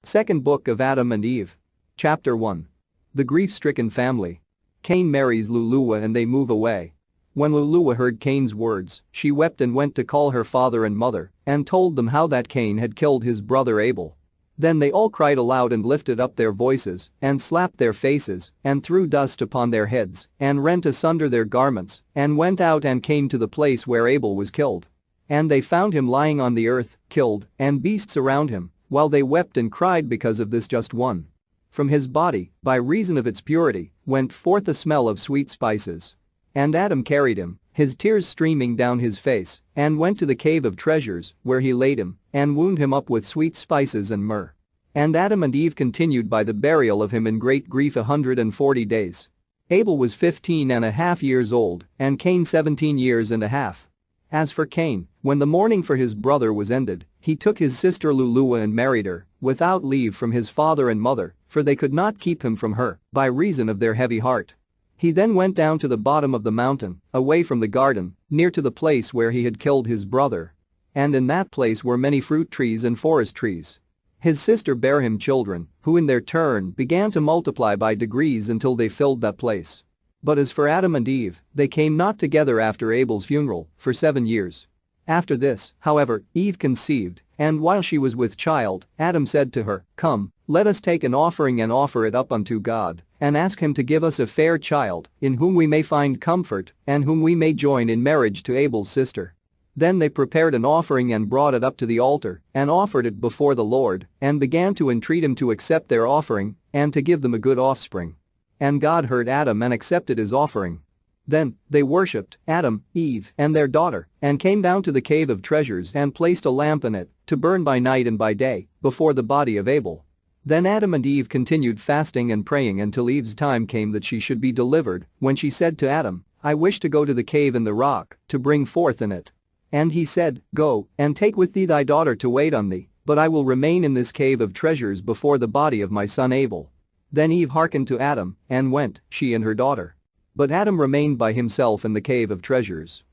Second Book of Adam and Eve. Chapter 1. The grief-stricken family. Cain marries Luluwa and they move away. When Luluwa heard Cain's words, she wept and went to call her father and mother and told them how that Cain had killed his brother Abel. Then they all cried aloud and lifted up their voices and slapped their faces and threw dust upon their heads and rent asunder their garments and went out and came to the place where Abel was killed. And they found him lying on the earth, killed, and beasts around him, while they wept and cried because of this just one. From his body, by reason of its purity, went forth a smell of sweet spices. And Adam carried him, his tears streaming down his face, and went to the cave of treasures, where he laid him, and wound him up with sweet spices and myrrh. And Adam and Eve continued by the burial of him in great grief 140 days. Abel was 15.5 years old, and Cain 17 years and a half. As for Cain, when the mourning for his brother was ended, he took his sister Luluwa and married her, without leave from his father and mother, for they could not keep him from her, by reason of their heavy heart. He then went down to the bottom of the mountain, away from the garden, near to the place where he had killed his brother. And in that place were many fruit trees and forest trees. His sister bare him children, who in their turn began to multiply by degrees until they filled that place. But as for Adam and Eve, they came not together after Abel's funeral, for 7 years. After this, however, Eve conceived, and while she was with child, Adam said to her, "Come, let us take an offering and offer it up unto God, and ask him to give us a fair child, in whom we may find comfort, and whom we may join in marriage to Abel's sister." Then they prepared an offering and brought it up to the altar, and offered it before the Lord, and began to entreat him to accept their offering, and to give them a good offspring. And God heard Adam and accepted his offering. Then they worshipped Adam, Eve, and their daughter, and came down to the cave of treasures and placed a lamp in it, to burn by night and by day, before the body of Abel. Then Adam and Eve continued fasting and praying until Eve's time came that she should be delivered, when she said to Adam, "I wish to go to the cave in the rock, to bring forth in it." And he said, "Go, and take with thee thy daughter to wait on thee, but I will remain in this cave of treasures before the body of my son Abel." Then Eve hearkened to Adam, and went, she and her daughter. But Adam remained by himself in the cave of treasures.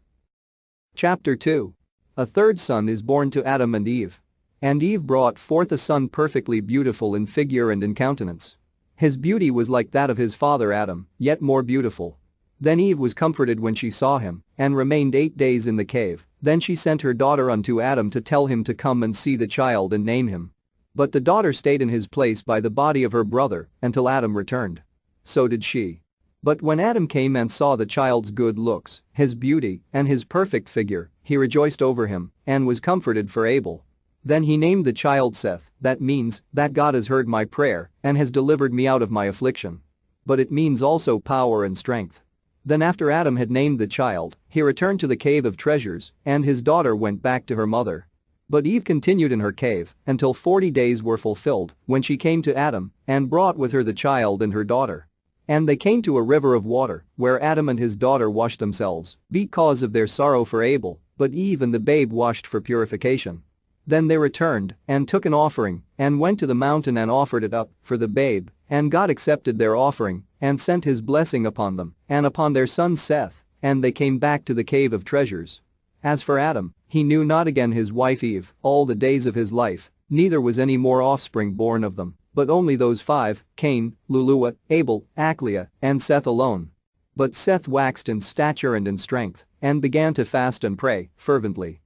Chapter 2. A third son is born to Adam and Eve. And Eve brought forth a son perfectly beautiful in figure and in countenance. His beauty was like that of his father Adam, yet more beautiful. Then Eve was comforted when she saw him, and remained 8 days in the cave. Then she sent her daughter unto Adam to tell him to come and see the child and name him. But the daughter stayed in his place by the body of her brother until Adam returned. So did she. But when Adam came and saw the child's good looks, his beauty, and his perfect figure, he rejoiced over him, and was comforted for Abel. Then he named the child Seth, that means, that God has heard my prayer, and has delivered me out of my affliction. But it means also power and strength. Then after Adam had named the child, he returned to the cave of treasures, and his daughter went back to her mother. But Eve continued in her cave, until 40 days were fulfilled, when she came to Adam, and brought with her the child and her daughter. And they came to a river of water, where Adam and his daughter washed themselves, because of their sorrow for Abel, but Eve and the babe washed for purification. Then they returned, and took an offering, and went to the mountain and offered it up, for the babe, and God accepted their offering, and sent his blessing upon them, and upon their son Seth, and they came back to the cave of treasures. As for Adam, he knew not again his wife Eve, all the days of his life, neither was any more offspring born of them, but only those 5, Cain, Luluwa, Abel, Achleah, and Seth alone. But Seth waxed in stature and in strength, and began to fast and pray, fervently.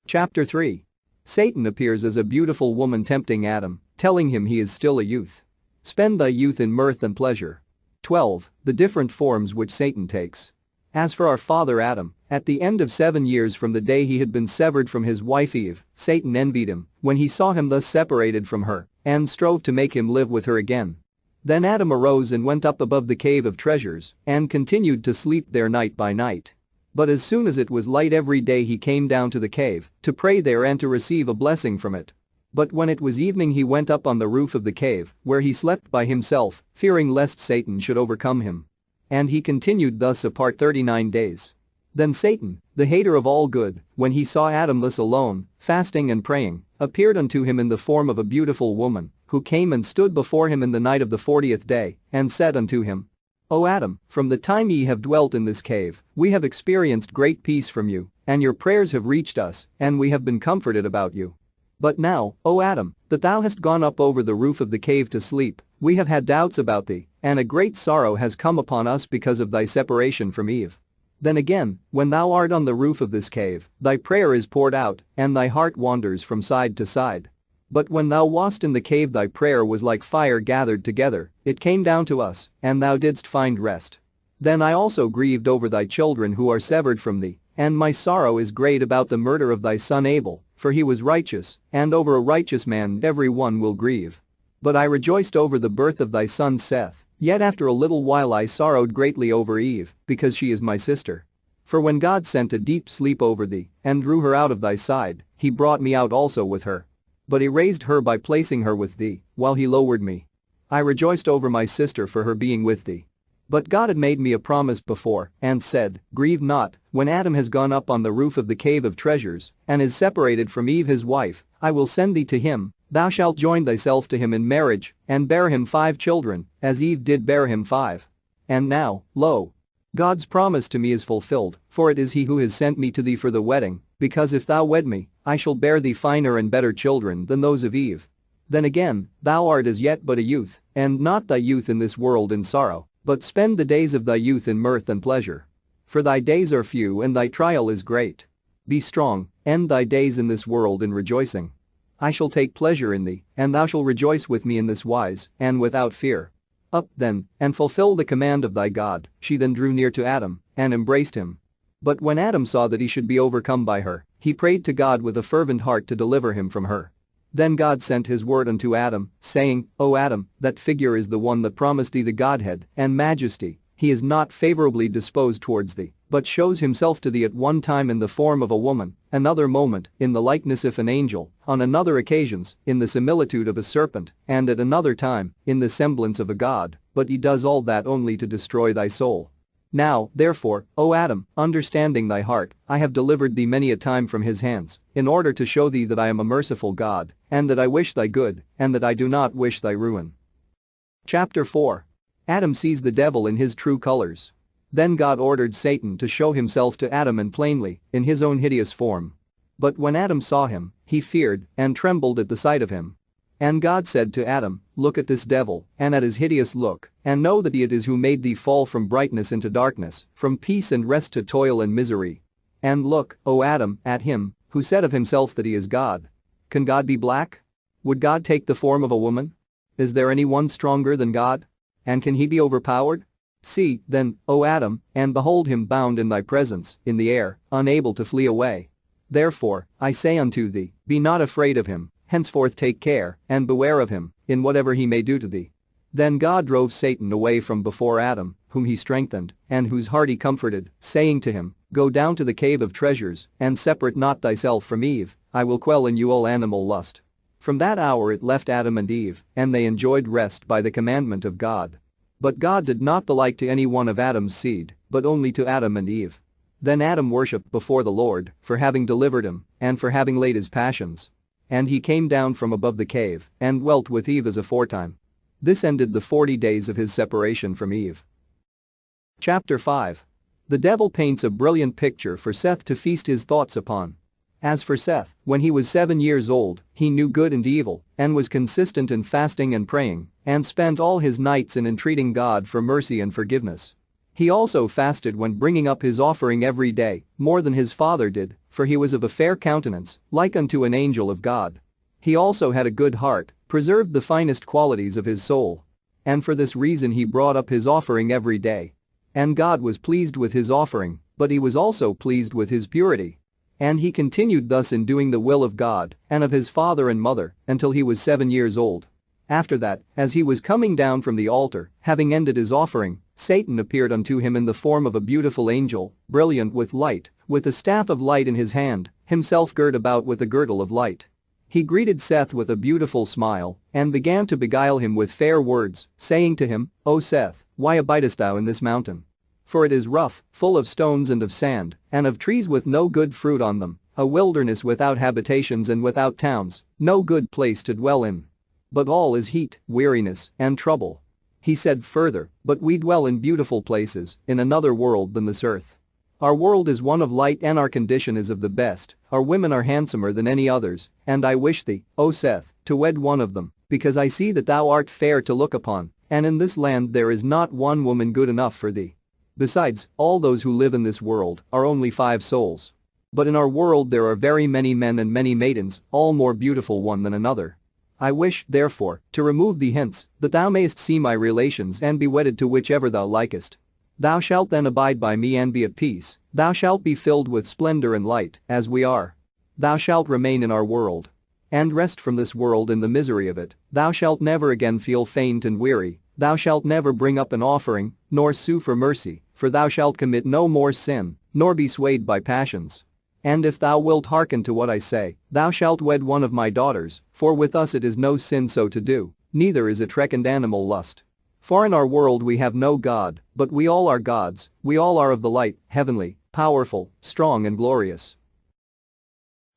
Chapter 3. Satan appears as a beautiful woman tempting Adam, telling him he is still a youth. Spend thy youth in mirth and pleasure. 12. The different forms which Satan takes. As for our father Adam, at the end of 7 years from the day he had been severed from his wife Eve, Satan envied him when he saw him thus separated from her, and strove to make him live with her again. Then Adam arose and went up above the cave of treasures, and continued to sleep there night by night. But as soon as it was light every day he came down to the cave, to pray there and to receive a blessing from it. But when it was evening he went up on the roof of the cave, where he slept by himself, fearing lest Satan should overcome him. And he continued thus apart 39 days. Then Satan, the hater of all good, when he saw Adam thus alone, fasting and praying, appeared unto him in the form of a beautiful woman, who came and stood before him in the night of the 40th day, and said unto him, O Adam, from the time ye have dwelt in this cave, we have experienced great peace from you, and your prayers have reached us, and we have been comforted about you. But now, O Adam, that thou hast gone up over the roof of the cave to sleep, we have had doubts about thee, and a great sorrow has come upon us because of thy separation from Eve. Then again, when thou art on the roof of this cave, thy prayer is poured out, and thy heart wanders from side to side. But when thou wast in the cave thy prayer was like fire gathered together, it came down to us, and thou didst find rest. Then I also grieved over thy children who are severed from thee, and my sorrow is great about the murder of thy son Abel, for he was righteous, and over a righteous man every one will grieve. But I rejoiced over the birth of thy son Seth, yet after a little while I sorrowed greatly over Eve, because she is my sister. For when God sent a deep sleep over thee, and drew her out of thy side, he brought me out also with her. But he raised her by placing her with thee, while he lowered me. I rejoiced over my sister for her being with thee. But God had made me a promise before, and said, Grieve not, when Adam has gone up on the roof of the cave of treasures, and is separated from Eve his wife, I will send thee to him, thou shalt join thyself to him in marriage, and bear him 5 children, as Eve did bear him 5. And now, lo, God's promise to me is fulfilled, for it is he who has sent me to thee for the wedding, because if thou wed me, I shall bear thee finer and better children than those of Eve. Then again, thou art as yet but a youth, and not thy youth in this world in sorrow, but spend the days of thy youth in mirth and pleasure. For thy days are few and thy trial is great. Be strong, end thy days in this world in rejoicing. I shall take pleasure in thee, and thou shalt rejoice with me in this wise, and without fear. Up then, and fulfill the command of thy God. She then drew near to Adam, and embraced him. But when Adam saw that he should be overcome by her, he prayed to God with a fervent heart to deliver him from her. Then God sent his word unto Adam, saying, O Adam, that figure is the one that promised thee the Godhead and majesty, he is not favorably disposed towards thee, but shows himself to thee at one time in the form of a woman, another moment, in the likeness of an angel, on another occasions, in the similitude of a serpent, and at another time, in the semblance of a god, but he does all that only to destroy thy soul. Now, therefore, O Adam, understanding thy heart, I have delivered thee many a time from his hands, in order to show thee that I am a merciful God, and that I wish thy good, and that I do not wish thy ruin. Chapter 4. Adam sees the devil in his true colors. Then God ordered Satan to show himself to Adam and plainly, in his own hideous form. But when Adam saw him, he feared and trembled at the sight of him. And God said to Adam, Look at this devil, and at his hideous look, and know that it is who made thee fall from brightness into darkness, from peace and rest to toil and misery. And look, O Adam, at him, who said of himself that he is God. Can God be black? Would God take the form of a woman? Is there any one stronger than God? And can he be overpowered? See, then, O Adam, and behold him bound in thy presence, in the air, unable to flee away. Therefore, I say unto thee, be not afraid of him, henceforth take care, and beware of him, in whatever he may do to thee. Then God drove Satan away from before Adam, whom he strengthened, and whose heart he comforted, saying to him, Go down to the cave of treasures, and separate not thyself from Eve, I will quell in you all animal lust. From that hour it left Adam and Eve, and they enjoyed rest by the commandment of God. But God did not the like to any one of Adam's seed, but only to Adam and Eve. Then Adam worshipped before the Lord, for having delivered him, and for having laid his passions. And he came down from above the cave, and dwelt with Eve as aforetime. This ended the 40 days of his separation from Eve. Chapter 5. The devil paints a brilliant picture for Seth to feast his thoughts upon. As for Seth, when he was 7 years old, he knew good and evil, and was consistent in fasting and praying, and spent all his nights in entreating God for mercy and forgiveness. He also fasted when bringing up his offering every day, more than his father did, for he was of a fair countenance, like unto an angel of God. He also had a good heart, preserved the finest qualities of his soul. And for this reason he brought up his offering every day. And God was pleased with his offering, but he was also pleased with his purity. And he continued thus in doing the will of God and of his father and mother until he was 7 years old. After that, as he was coming down from the altar, having ended his offering, Satan appeared unto him in the form of a beautiful angel, brilliant with light, with a staff of light in his hand, himself girt about with a girdle of light. He greeted Seth with a beautiful smile, and began to beguile him with fair words, saying to him, O Seth, why abidest thou in this mountain? For it is rough, full of stones and of sand, and of trees with no good fruit on them, a wilderness without habitations and without towns, no good place to dwell in. But all is heat, weariness, and trouble. He said further, but we dwell in beautiful places, in another world than this earth. Our world is one of light and our condition is of the best, our women are handsomer than any others, and I wish thee, O Seth, to wed one of them, because I see that thou art fair to look upon, and in this land there is not one woman good enough for thee. Besides, all those who live in this world are only 5 souls. But in our world there are very many men and many maidens, all more beautiful one than another. I wish, therefore, to remove thee hence, that thou mayest see my relations and be wedded to whichever thou likest. Thou shalt then abide by me and be at peace, thou shalt be filled with splendor and light, as we are. Thou shalt remain in our world. And rest from this world in the misery of it, thou shalt never again feel faint and weary, thou shalt never bring up an offering, nor sue for mercy, for thou shalt commit no more sin, nor be swayed by passions. And if thou wilt hearken to what I say, thou shalt wed one of my daughters, for with us it is no sin so to do, neither is it reckoned animal lust. For in our world we have no God, but we all are gods, we all are of the light, heavenly, powerful, strong and glorious.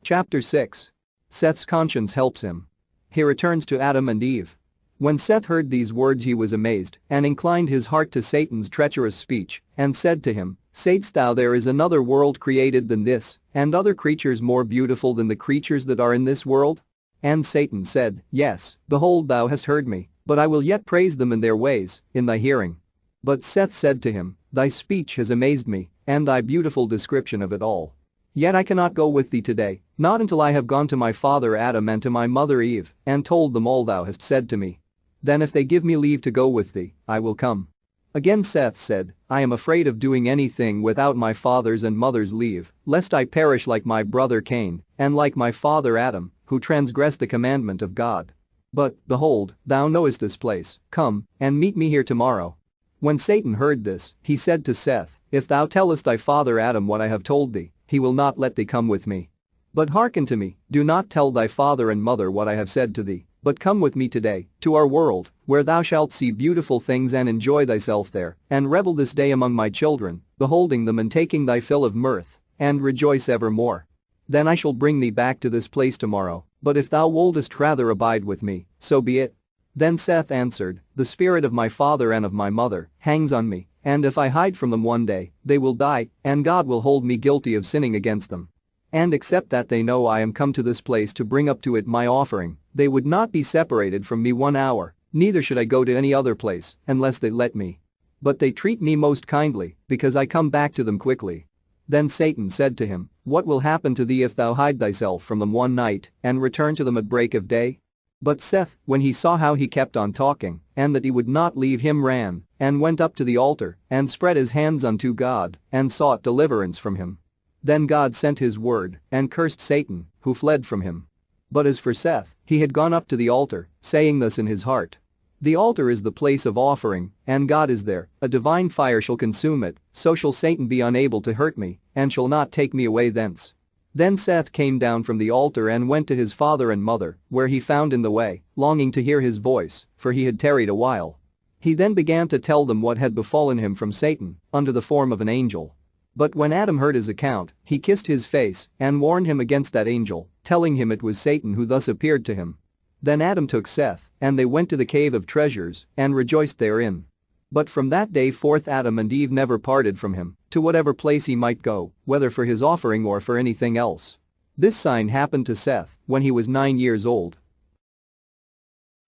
Chapter 6. Seth's conscience helps him. He returns to Adam and Eve. When Seth heard these words he was amazed, and inclined his heart to Satan's treacherous speech, and said to him, Sayest thou there is another world created than this, and other creatures more beautiful than the creatures that are in this world? And Satan said, Yes, behold thou hast heard me, but I will yet praise them in their ways, in thy hearing. But Seth said to him, Thy speech has amazed me, and thy beautiful description of it all. Yet I cannot go with thee today, not until I have gone to my father Adam and to my mother Eve, and told them all thou hast said to me. Then if they give me leave to go with thee, I will come. Again Seth said, I am afraid of doing anything without my father's and mother's leave, lest I perish like my brother Cain, and like my father Adam, who transgressed the commandment of God. But, behold, thou knowest this place, come, and meet me here tomorrow. When Satan heard this, he said to Seth, If thou tellest thy father Adam what I have told thee, he will not let thee come with me. But hearken to me, do not tell thy father and mother what I have said to thee, but come with me today, to our world, where thou shalt see beautiful things and enjoy thyself there, and revel this day among my children, beholding them and taking thy fill of mirth, and rejoice evermore. Then I shall bring thee back to this place tomorrow, but if thou wouldest rather abide with me, so be it. Then Seth answered, The spirit of my father and of my mother hangs on me, and if I hide from them one day, they will die, and God will hold me guilty of sinning against them. And except that they know I am come to this place to bring up to it my offering, they would not be separated from me 1 hour, neither should I go to any other place, unless they let me. But they treat me most kindly, because I come back to them quickly. Then Satan said to him, What will happen to thee if thou hide thyself from them one night, and return to them at break of day? But Seth, when he saw how he kept on talking, and that he would not leave him, ran, and went up to the altar, and spread his hands unto God, and sought deliverance from him. Then God sent his word, and cursed Satan, who fled from him. But as for Seth, he had gone up to the altar, saying thus in his heart, The altar is the place of offering, and God is there, a divine fire shall consume it, so shall Satan be unable to hurt me, and shall not take me away thence. Then Seth came down from the altar and went to his father and mother, where he found in the way, longing to hear his voice, for he had tarried a while. He then began to tell them what had befallen him from Satan, under the form of an angel. But when Adam heard his account, he kissed his face and warned him against that angel, telling him it was Satan who thus appeared to him. Then Adam took Seth, and they went to the cave of treasures, and rejoiced therein. But from that day forth Adam and Eve never parted from him, to whatever place he might go, whether for his offering or for anything else. This sign happened to Seth when he was 9 years old.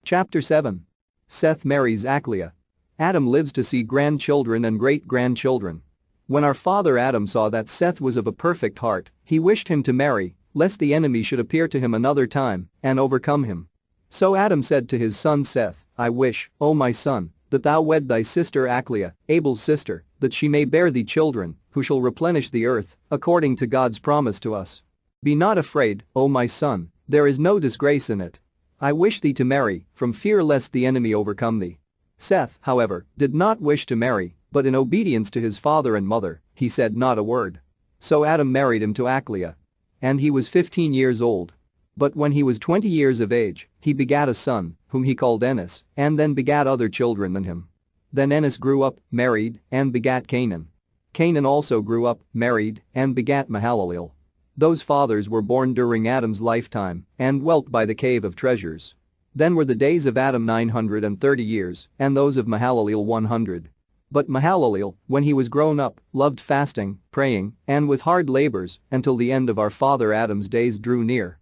Chapter 7. Seth marries Aklia. Adam lives to see grandchildren and great-grandchildren. When our father Adam saw that Seth was of a perfect heart, he wished him to marry, lest the enemy should appear to him another time and overcome him. So Adam said to his son Seth, I wish, O my son, that thou wed thy sister Aklia, Abel's sister, that she may bear thee children, who shall replenish the earth, according to God's promise to us. Be not afraid, O my son, there is no disgrace in it. I wish thee to marry, from fear lest the enemy overcome thee. Seth, however, did not wish to marry, but in obedience to his father and mother, he said not a word. So Adam married him to Aklia. And he was 15 years old. But when he was 20 years of age, he begat a son, whom he called Enos, and then begat other children than him. Then Enos grew up, married, and begat Canaan. Canaan also grew up, married, and begat Mahalalel. Those fathers were born during Adam's lifetime, and dwelt by the cave of treasures. Then were the days of Adam 930 years, and those of Mahalalel 100. But Mahalalel, when he was grown up, loved fasting, praying, and with hard labors, until the end of our father Adam's days drew near.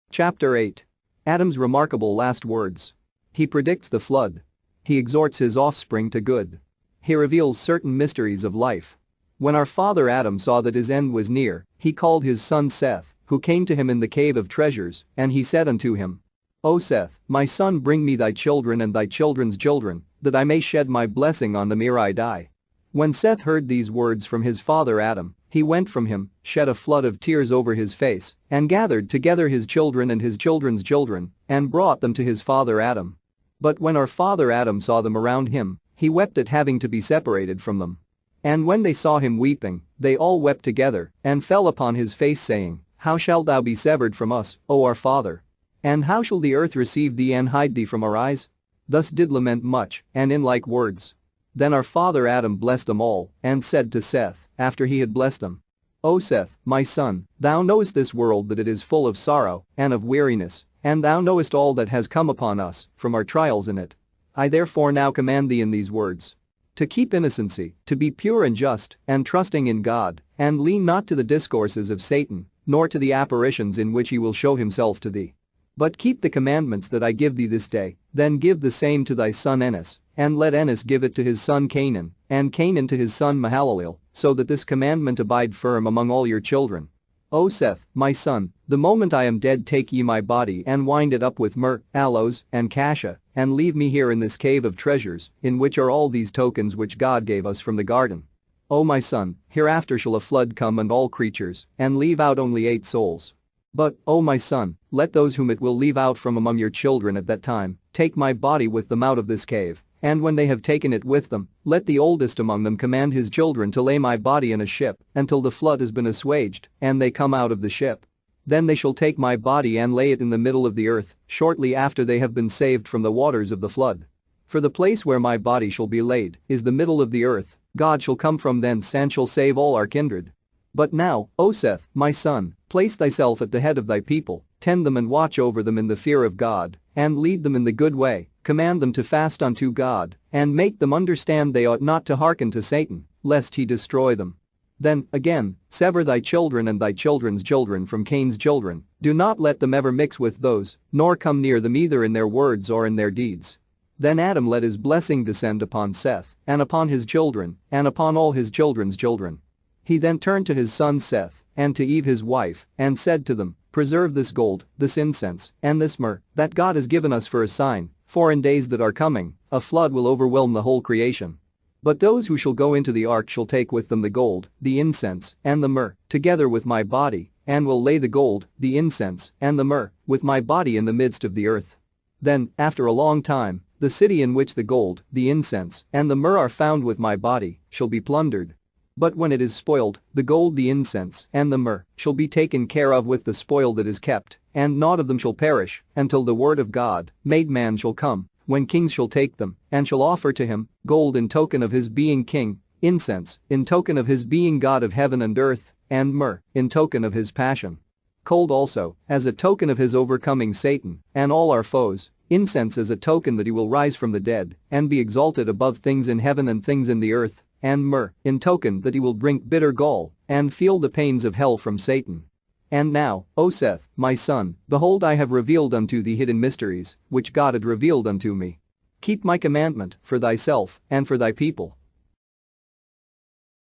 Chapter 8. Adam's remarkable last words. He predicts the flood. He exhorts his offspring to good. He reveals certain mysteries of life. When our father Adam saw that his end was near, he called his son Seth, who came to him in the cave of treasures, and he said unto him, O Seth, my son, bring me thy children and thy children's children, that I may shed my blessing on them ere I die. When Seth heard these words from his father Adam, he went from him, shed a flood of tears over his face, and gathered together his children and his children's children, and brought them to his father Adam. But when our father Adam saw them around him, he wept at having to be separated from them. And when they saw him weeping, they all wept together, and fell upon his face saying, How shalt thou be severed from us, O our father? And how shall the earth receive thee and hide thee from our eyes? Thus did lament much, and in like words. Then our father Adam blessed them all, and said to Seth, after he had blessed them, O Seth, my son, thou knowest this world that it is full of sorrow, and of weariness, and thou knowest all that has come upon us, from our trials in it. I therefore now command thee in these words. To keep innocency, to be pure and just, and trusting in God, and lean not to the discourses of Satan, nor to the apparitions in which he will show himself to thee. But keep the commandments that I give thee this day, then give the same to thy son Enos, and let Enos give it to his son Canaan, and Canaan to his son Mahalalel, so that this commandment abide firm among all your children. O Seth, my son, the moment I am dead take ye my body and wind it up with myrrh, aloes, and cassia, and leave me here in this cave of treasures, in which are all these tokens which God gave us from the garden. O my son, hereafter shall a flood come and all creatures, and leave out only 8 souls. But, O my son, let those whom it will leave out from among your children at that time, take my body with them out of this cave, and when they have taken it with them, let the oldest among them command his children to lay my body in a ship, until the flood has been assuaged, and they come out of the ship. Then they shall take my body and lay it in the middle of the earth, shortly after they have been saved from the waters of the flood. For the place where my body shall be laid is the middle of the earth, God shall come from thence and shall save all our kindred. But now, O Seth, my son, place thyself at the head of thy people, tend them and watch over them in the fear of God, and lead them in the good way, command them to fast unto God, and make them understand they ought not to hearken to Satan, lest he destroy them. Then, again, sever thy children and thy children's children from Cain's children, do not let them ever mix with those, nor come near them either in their words or in their deeds. Then Adam let his blessing descend upon Seth, and upon his children, and upon all his children's children. He then turned to his son Seth, and to Eve his wife, and said to them, Preserve this gold, this incense, and this myrrh, that God has given us for a sign, for in days that are coming, a flood will overwhelm the whole creation. But those who shall go into the ark shall take with them the gold, the incense, and the myrrh, together with my body, and will lay the gold, the incense, and the myrrh, with my body in the midst of the earth. Then, after a long time, the city in which the gold, the incense, and the myrrh are found with my body, shall be plundered. But when it is spoiled, the gold, the incense, and the myrrh shall be taken care of with the spoil that is kept, and naught of them shall perish, until the word of God, made man, shall come, when kings shall take them, and shall offer to him, gold in token of his being king, incense, in token of his being God of heaven and earth, and myrrh, in token of his passion. Cold also, as a token of his overcoming Satan, and all our foes, incense as a token that he will rise from the dead, and be exalted above things in heaven and things in the earth, and myrrh, in token that he will drink bitter gall, and feel the pains of hell from Satan. And now, O Seth, my son, behold I have revealed unto thee hidden mysteries, which God had revealed unto me. Keep my commandment, for thyself, and for thy people.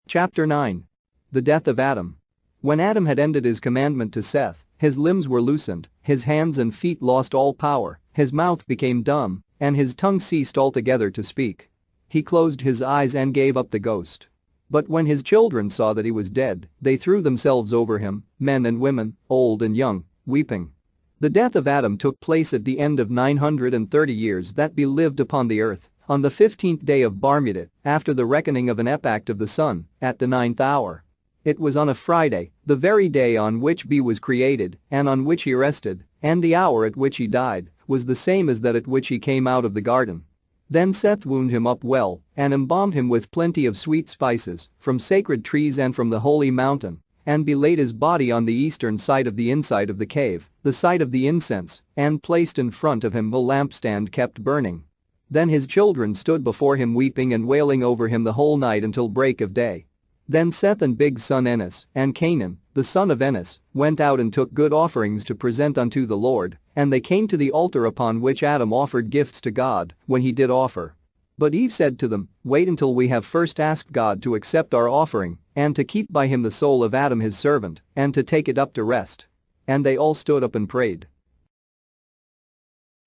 Chapter 9. The death of Adam. When Adam had ended his commandment to Seth, his limbs were loosened, his hands and feet lost all power, his mouth became dumb, and his tongue ceased altogether to speak. He closed his eyes and gave up the ghost. But when his children saw that he was dead, they threw themselves over him, men and women, old and young, weeping. The death of Adam took place at the end of 930 years that be lived upon the earth, on the 15th day of Barmidit, after the reckoning of an epact of the sun, at the 9th hour. It was on a Friday, the very day on which B was created, and on which he rested, and the hour at which he died, was the same as that at which he came out of the garden. Then Seth wound him up well, and embalmed him with plenty of sweet spices, from sacred trees and from the holy mountain, and belayed his body on the eastern side of the inside of the cave, the site of the incense, and placed in front of him a lampstand kept burning. Then his children stood before him weeping and wailing over him the whole night until break of day. Then Seth and big son Enos and Canaan, the son of Enos, went out and took good offerings to present unto the Lord, and they came to the altar upon which Adam offered gifts to God when he did offer. But Eve said to them, "Wait until we have first asked God to accept our offering, and to keep by him the soul of Adam his servant, and to take it up to rest." And they all stood up and prayed.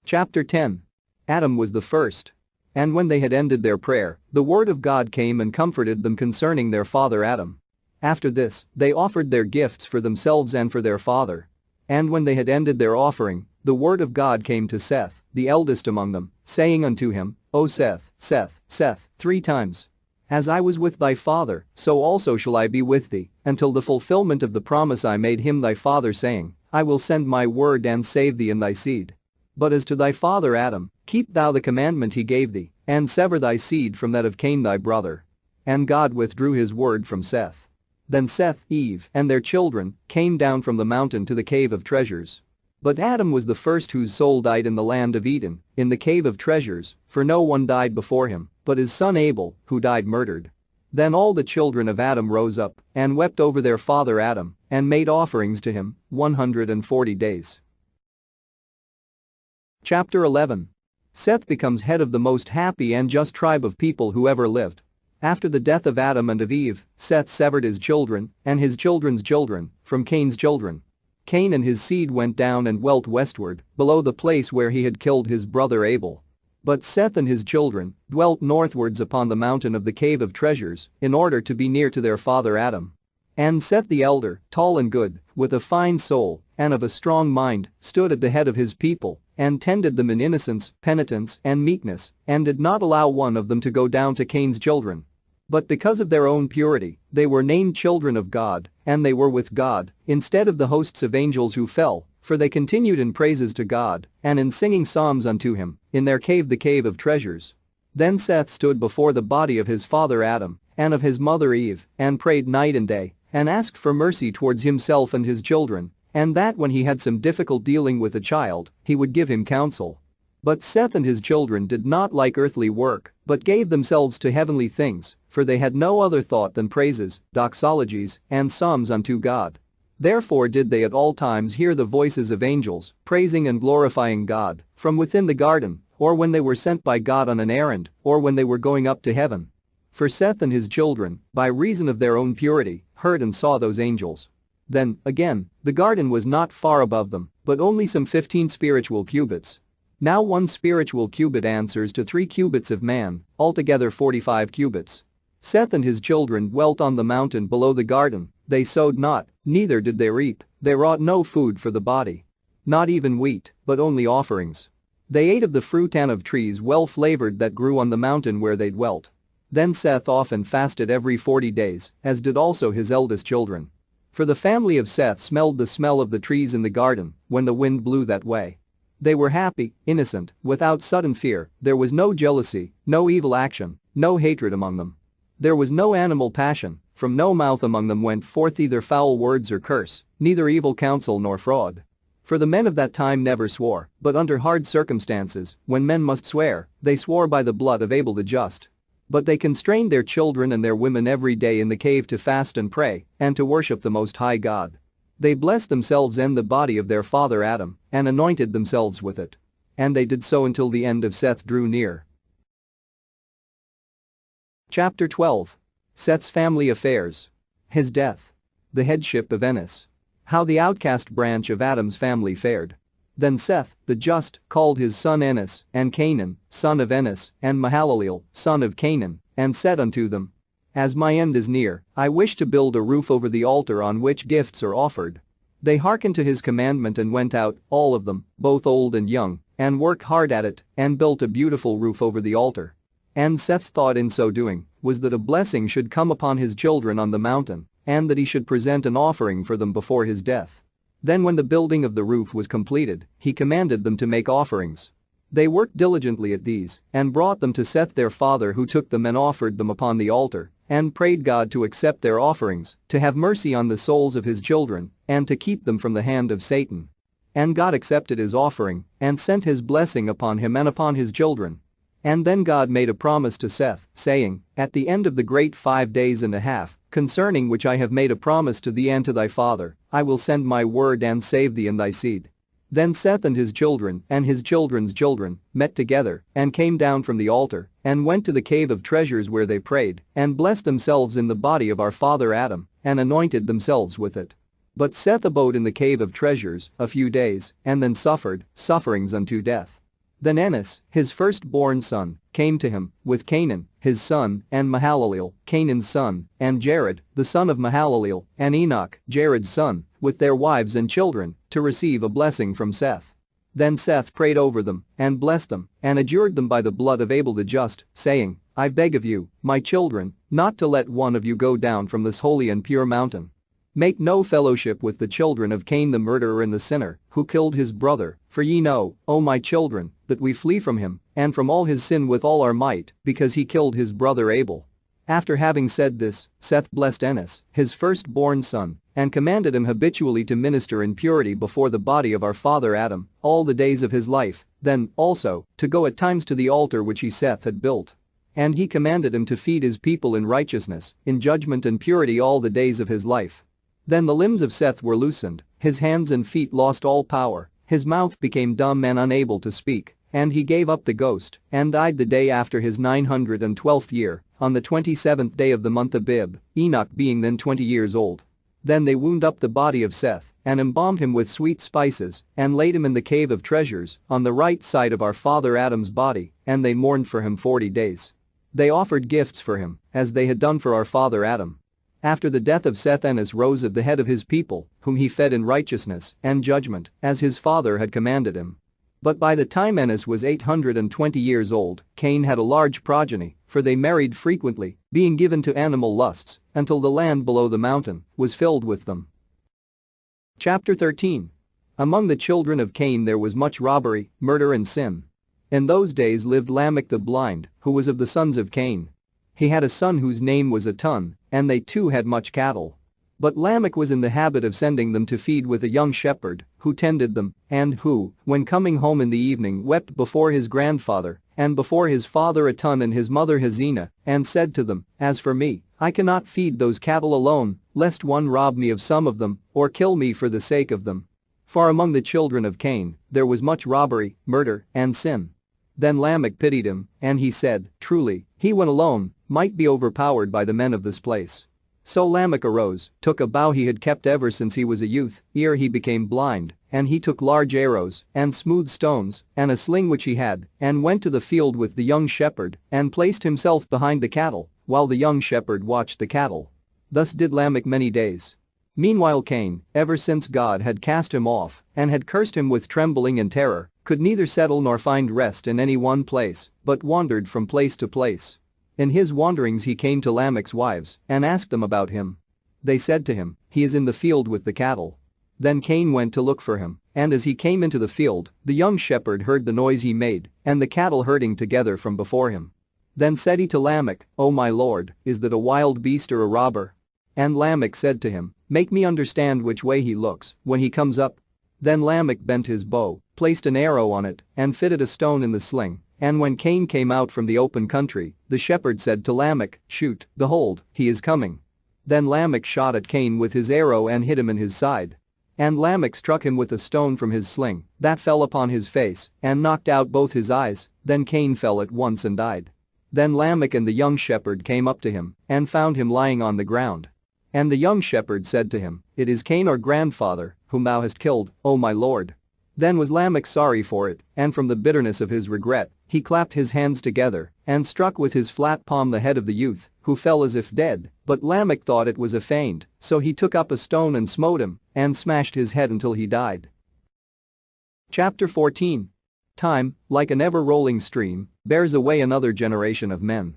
Chapter 10. Adam was the first. And when they had ended their prayer, the word of God came and comforted them concerning their father Adam. After this, they offered their gifts for themselves and for their father. And when they had ended their offering, the word of God came to Seth, the eldest among them, saying unto him, O Seth, Seth, Seth, 3 times. As I was with thy father, so also shall I be with thee, until the fulfillment of the promise I made him thy father, saying, I will send my word and save thee and thy seed. But as to thy father Adam, keep thou the commandment he gave thee, and sever thy seed from that of Cain thy brother. And God withdrew his word from Seth. Then Seth, Eve, and their children came down from the mountain to the cave of treasures. But Adam was the first whose soul died in the land of Eden, in the cave of treasures, for no one died before him, but his son Abel, who died murdered. Then all the children of Adam rose up and wept over their father Adam, and made offerings to him 140 days. Chapter 11. Seth becomes head of the most happy and just tribe of people who ever lived. After the death of Adam and of Eve, Seth severed his children and his children's children from Cain's children. Cain and his seed went down and dwelt westward, below the place where he had killed his brother Abel. But Seth and his children dwelt northwards upon the mountain of the cave of treasures, in order to be near to their father Adam. And Seth the elder, tall and good, with a fine soul, and of a strong mind, stood at the head of his people, and tended them in innocence, penitence, and meekness, and did not allow one of them to go down to Cain's children. But because of their own purity, they were named children of God, and they were with God, instead of the hosts of angels who fell, for they continued in praises to God, and in singing psalms unto him, in their cave the cave of treasures. Then Seth stood before the body of his father Adam, and of his mother Eve, and prayed night and day, and asked for mercy towards himself and his children, and that when he had some difficult dealing with a child, he would give him counsel. But Seth and his children did not like earthly work, but gave themselves to heavenly things, for they had no other thought than praises, doxologies, and psalms unto God. Therefore did they at all times hear the voices of angels, praising and glorifying God, from within the garden, or when they were sent by God on an errand, or when they were going up to heaven. For Seth and his children, by reason of their own purity, heard and saw those angels. Then, again, the garden was not far above them, but only some 15 spiritual cubits. Now 1 spiritual cubit answers to 3 cubits of man, altogether 45 cubits. Seth and his children dwelt on the mountain below the garden, they sowed not, neither did they reap, they wrought no food for the body. Not even wheat, but only offerings. They ate of the fruit and of trees well flavored that grew on the mountain where they dwelt. Then Seth often fasted every 40 days, as did also his eldest children. For the family of Seth smelled the smell of the trees in the garden, when the wind blew that way. They were happy, innocent, without sudden fear, there was no jealousy, no evil action, no hatred among them. There was no animal passion, from no mouth among them went forth either foul words or curse, neither evil counsel nor fraud. For the men of that time never swore, but under hard circumstances, when men must swear, they swore by the blood of Abel the just. But they constrained their children and their women every day in the cave to fast and pray, and to worship the Most High God. They blessed themselves and the body of their father Adam, and anointed themselves with it. And they did so until the end of Seth drew near. Chapter 12. Seth's family affairs. His death. The headship of Enos. How the outcast branch of Adam's family fared. Then Seth, the just, called his son Enos, and Canaan, son of Enos, and Mahalaleel, son of Canaan, and said unto them, As my end is near, I wish to build a roof over the altar on which gifts are offered. They hearkened to his commandment and went out, all of them, both old and young, and worked hard at it, and built a beautiful roof over the altar. And Seth's thought in so doing was that a blessing should come upon his children on the mountain, and that he should present an offering for them before his death. Then when the building of the roof was completed, he commanded them to make offerings. They worked diligently at these, and brought them to Seth their father, who took them and offered them upon the altar, and prayed God to accept their offerings, to have mercy on the souls of his children, and to keep them from the hand of Satan. And God accepted his offering, and sent his blessing upon him and upon his children. And then God made a promise to Seth, saying, "At the end of the great 5 days and a half, concerning which I have made a promise to thee and to thy father, I will send my word and save thee and thy seed." Then Seth and his children and his children's children met together and came down from the altar and went to the cave of treasures where they prayed and blessed themselves in the body of our father Adam and anointed themselves with it. But Seth abode in the cave of treasures a few days and then suffered sufferings unto death. Then Enos, his firstborn son, came to him with Canaan, his son, and Mahalaleel, Canaan's son, and Jared, the son of Mahalaleel, and Enoch, Jared's son, with their wives and children, to receive a blessing from Seth. Then Seth prayed over them and blessed them and adjured them by the blood of Abel the just, saying, "I beg of you, my children, not to let one of you go down from this holy and pure mountain. Make no fellowship with the children of Cain the murderer and the sinner, who killed his brother, for ye know, O my children, that we flee from him and from all his sin with all our might, because he killed his brother Abel." After having said this, Seth blessed Enos, his firstborn son, and commanded him habitually to minister in purity before the body of our father Adam all the days of his life, then, also, to go at times to the altar which he Seth had built. And he commanded him to feed his people in righteousness, in judgment and purity all the days of his life. Then the limbs of Seth were loosened, his hands and feet lost all power, his mouth became dumb and unable to speak, and he gave up the ghost and died the day after his 912th year, on the 27th day of the month Abib, Enoch being then 20 years old. Then they wound up the body of Seth and embalmed him with sweet spices and laid him in the cave of treasures on the right side of our father Adam's body, and they mourned for him 40 days. They offered gifts for him, as they had done for our father Adam. After the death of Seth, Enos rose at the head of his people, whom he fed in righteousness and judgment, as his father had commanded him. But by the time Enos was 820 years old, Cain had a large progeny, for they married frequently, being given to animal lusts, until the land below the mountain was filled with them. Chapter 13. Among the children of Cain there was much robbery, murder and sin. In those days lived Lamech the blind, who was of the sons of Cain. He had a son whose name was Atun, and they too had much cattle. But Lamech was in the habit of sending them to feed with a young shepherd, who tended them, and who, when coming home in the evening, wept before his grandfather, and before his father Atun and his mother Hazina, and said to them, "As for me, I cannot feed those cattle alone, lest one rob me of some of them, or kill me for the sake of them." For among the children of Cain, there was much robbery, murder, and sin. Then Lamech pitied him, and he said, "Truly, he when alone, might be overpowered by the men of this place." So Lamech arose, took a bow he had kept ever since he was a youth, ere he became blind, and he took large arrows, and smooth stones, and a sling which he had, and went to the field with the young shepherd, and placed himself behind the cattle, while the young shepherd watched the cattle. Thus did Lamech many days. Meanwhile Cain, ever since God had cast him off, and had cursed him with trembling and terror, could neither settle nor find rest in any one place, but wandered from place to place. In his wanderings he came to Lamech's wives and asked them about him. They said to him, "He is in the field with the cattle." Then Cain went to look for him, and as he came into the field, the young shepherd heard the noise he made and the cattle herding together from before him. Then said he to Lamech, "O my lord, is that a wild beast or a robber?" And Lamech said to him, "Make me understand which way he looks when he comes up." Then Lamech bent his bow, placed an arrow on it, and fitted a stone in the sling. And when Cain came out from the open country, the shepherd said to Lamech, "Shoot, behold, he is coming." Then Lamech shot at Cain with his arrow and hit him in his side. And Lamech struck him with a stone from his sling that fell upon his face and knocked out both his eyes. Then Cain fell at once and died. Then Lamech and the young shepherd came up to him and found him lying on the ground. And the young shepherd said to him, "It is Cain our grandfather, whom thou hast killed, O my lord." Then was Lamech sorry for it, and from the bitterness of his regret, he clapped his hands together and struck with his flat palm the head of the youth, who fell as if dead, but Lamech thought it was a feint, so he took up a stone and smote him and smashed his head until he died. Chapter 14. Time, like an ever-rolling stream, bears away another generation of men.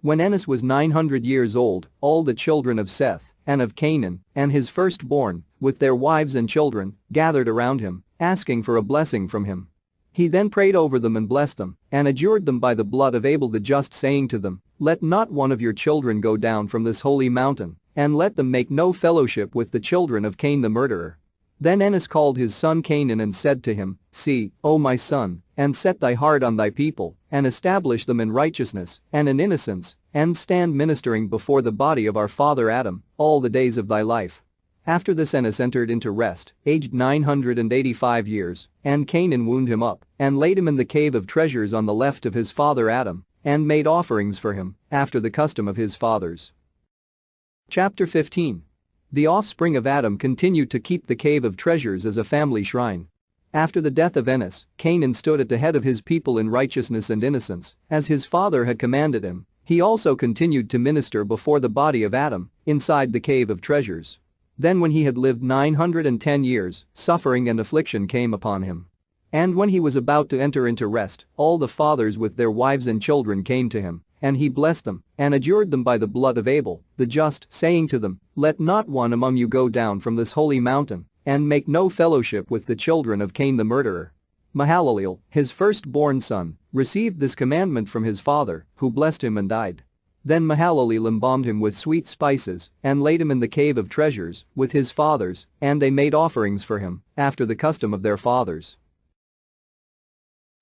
When Enos was 900 years old, all the children of Seth and of Canaan and his firstborn, with their wives and children, gathered around him, asking for a blessing from him. He then prayed over them and blessed them, and adjured them by the blood of Abel the just, saying to them, "Let not one of your children go down from this holy mountain, and let them make no fellowship with the children of Cain the murderer." Then Enos called his son Canaan and said to him, "See, O my son, and set thy heart on thy people, and establish them in righteousness and in innocence, and stand ministering before the body of our father Adam all the days of thy life." After this Enos entered into rest, aged 985 years, and Canaan wound him up, and laid him in the cave of treasures on the left of his father Adam, and made offerings for him, after the custom of his fathers. Chapter 15. The offspring of Adam continued to keep the cave of treasures as a family shrine. After the death of Enos, Canaan stood at the head of his people in righteousness and innocence, as his father had commanded him. He also continued to minister before the body of Adam, inside the cave of treasures. Then when he had lived 910 years, suffering and affliction came upon him. And when he was about to enter into rest, all the fathers with their wives and children came to him, and he blessed them, and adjured them by the blood of Abel, the just, saying to them, "Let not one among you go down from this holy mountain, and make no fellowship with the children of Cain the murderer." Mahalaleel, his firstborn son, received this commandment from his father, who blessed him and died. Then Mahalaleel embalmed him with sweet spices, and laid him in the cave of treasures, with his fathers, and they made offerings for him, after the custom of their fathers.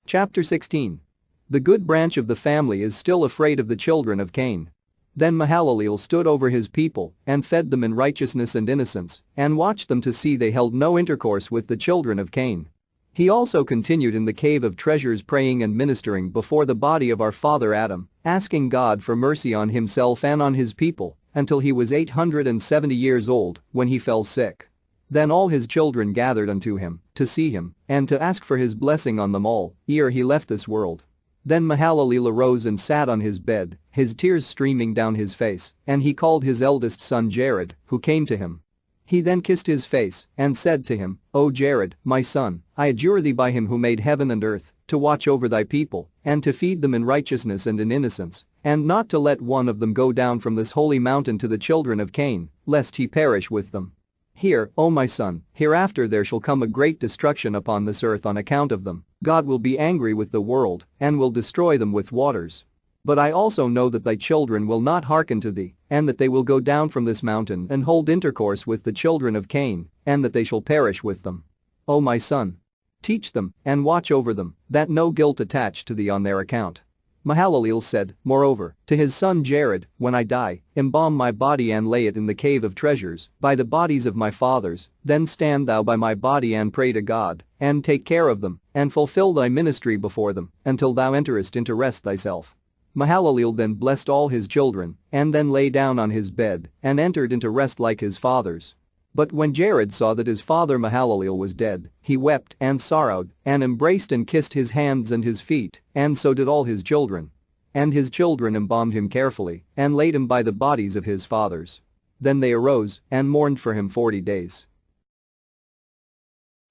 Chapter 16. The good branch of the family is still afraid of the children of Cain. Then Mahalaleel stood over his people, and fed them in righteousness and innocence, and watched them to see they held no intercourse with the children of Cain. He also continued in the cave of treasures praying and ministering before the body of our father Adam, asking God for mercy on himself and on his people, until he was 870 years old, when he fell sick. Then all his children gathered unto him, to see him, and to ask for his blessing on them all, ere he left this world. Then Mahalaleel arose and sat on his bed, his tears streaming down his face, and he called his eldest son Jared, who came to him. He then kissed his face, and said to him, "O Jared, my son, I adjure thee by him who made heaven and earth, to watch over thy people, and to feed them in righteousness and in innocence, and not to let one of them go down from this holy mountain to the children of Cain, lest he perish with them. Hear, O my son, hereafter there shall come a great destruction upon this earth on account of them. God will be angry with the world, and will destroy them with waters. But I also know that thy children will not hearken to thee, and that they will go down from this mountain and hold intercourse with the children of Cain, and that they shall perish with them. O my son, teach them, and watch over them, that no guilt attach to thee on their account." Mahalaleel said, moreover, to his son Jared, "When I die, embalm my body and lay it in the cave of treasures, by the bodies of my fathers, then stand thou by my body and pray to God, and take care of them, and fulfill thy ministry before them, until thou enterest into rest thyself." Mahalaleel then blessed all his children, and then lay down on his bed, and entered into rest like his fathers. But when Jared saw that his father Mahalaleel was dead, he wept and sorrowed, and embraced and kissed his hands and his feet, and so did all his children. And his children embalmed him carefully, and laid him by the bodies of his fathers. Then they arose, and mourned for him 40 days.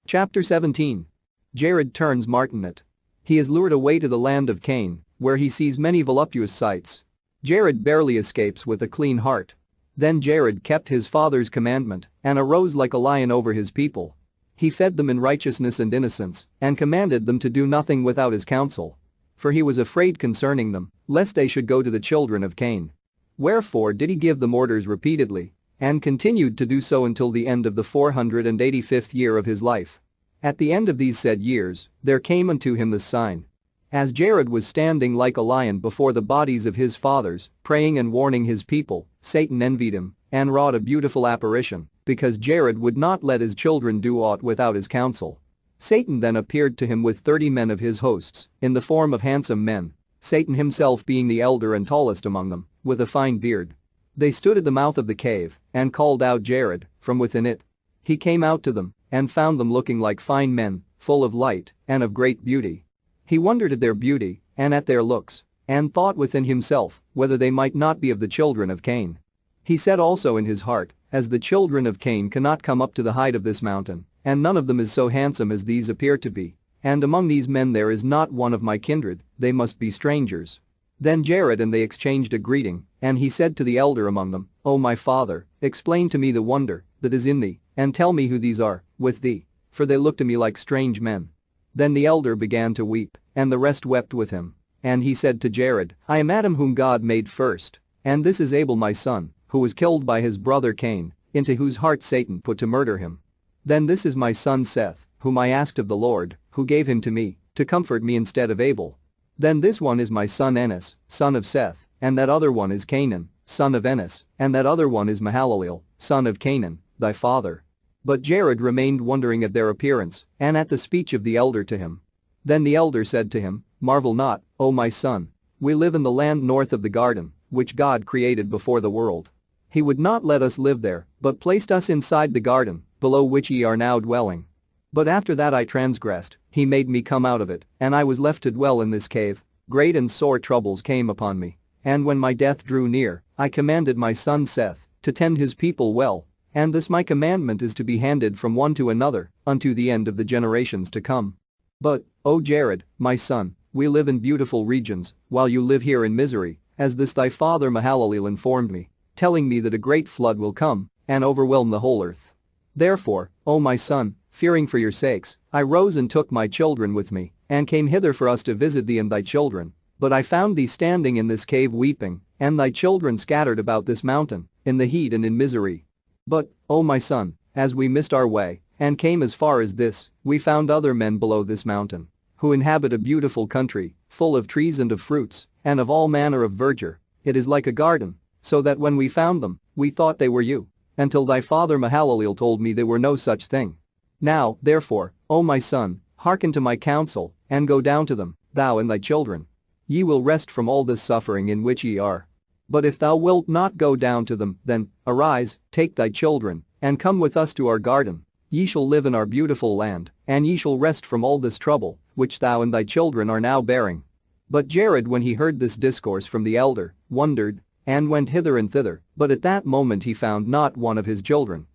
Chapter 17. Jared turns martinet. He is lured away to the land of Cain, where he sees many voluptuous sights. Jared barely escapes with a clean heart. Then Jared kept his father's commandment, and arose like a lion over his people. He fed them in righteousness and innocence, and commanded them to do nothing without his counsel. For he was afraid concerning them, lest they should go to the children of Cain. Wherefore did he give them orders repeatedly, and continued to do so until the end of the 485th year of his life. At the end of these said years, there came unto him this sign. As Jared was standing like a lion before the bodies of his fathers, praying and warning his people, Satan envied him, and wrought a beautiful apparition, because Jared would not let his children do aught without his counsel. Satan then appeared to him with 30 men of his hosts, in the form of handsome men, Satan himself being the elder and tallest among them, with a fine beard. They stood at the mouth of the cave, and called out Jared, from within it. He came out to them, and found them looking like fine men, full of light, and of great beauty. He wondered at their beauty, and at their looks, and thought within himself, whether they might not be of the children of Cain. He said also in his heart, as the children of Cain cannot come up to the height of this mountain, and none of them is so handsome as these appear to be, and among these men there is not one of my kindred, they must be strangers. Then Jared and they exchanged a greeting, and he said to the elder among them, O my father, explain to me the wonder that is in thee, and tell me who these are, with thee, for they look to me like strange men. Then the elder began to weep, and the rest wept with him. And he said to Jared, I am Adam whom God made first, and this is Abel my son, who was killed by his brother Cain, into whose heart Satan put to murder him. Then this is my son Seth, whom I asked of the Lord, who gave him to me, to comfort me instead of Abel. Then this one is my son Enos, son of Seth, and that other one is Canaan, son of Enos, and that other one is Mahalaleel, son of Canaan, thy father." But Jared remained wondering at their appearance and at the speech of the elder to him. Then the elder said to him, "Marvel not, O my son. We live in the land north of the garden, which God created before the world. He would not let us live there, but placed us inside the garden, below which ye are now dwelling. But after that I transgressed, he made me come out of it, and I was left to dwell in this cave. Great and sore troubles came upon me. And when my death drew near, I commanded my son Seth to tend his people well, and this my commandment is to be handed from one to another, unto the end of the generations to come. But, O Jared, my son, we live in beautiful regions, while you live here in misery, as this thy father Mahalaleel informed me, telling me that a great flood will come and overwhelm the whole earth. Therefore, O my son, fearing for your sakes, I rose and took my children with me, and came hither for us to visit thee and thy children. But I found thee standing in this cave weeping, and thy children scattered about this mountain, in the heat and in misery. But, O my son, as we missed our way, and came as far as this, we found other men below this mountain, who inhabit a beautiful country, full of trees and of fruits, and of all manner of verdure. It is like a garden, so that when we found them, we thought they were you, until thy father Mahalaleel told me they were no such thing. Now, therefore, O my son, hearken to my counsel, and go down to them, thou and thy children. Ye will rest from all this suffering in which ye are. But if thou wilt not go down to them, then, arise, take thy children, and come with us to our garden. Ye shall live in our beautiful land, and ye shall rest from all this trouble, which thou and thy children are now bearing." But Jared, when he heard this discourse from the elder, wondered, and went hither and thither, but at that moment he found not one of his children.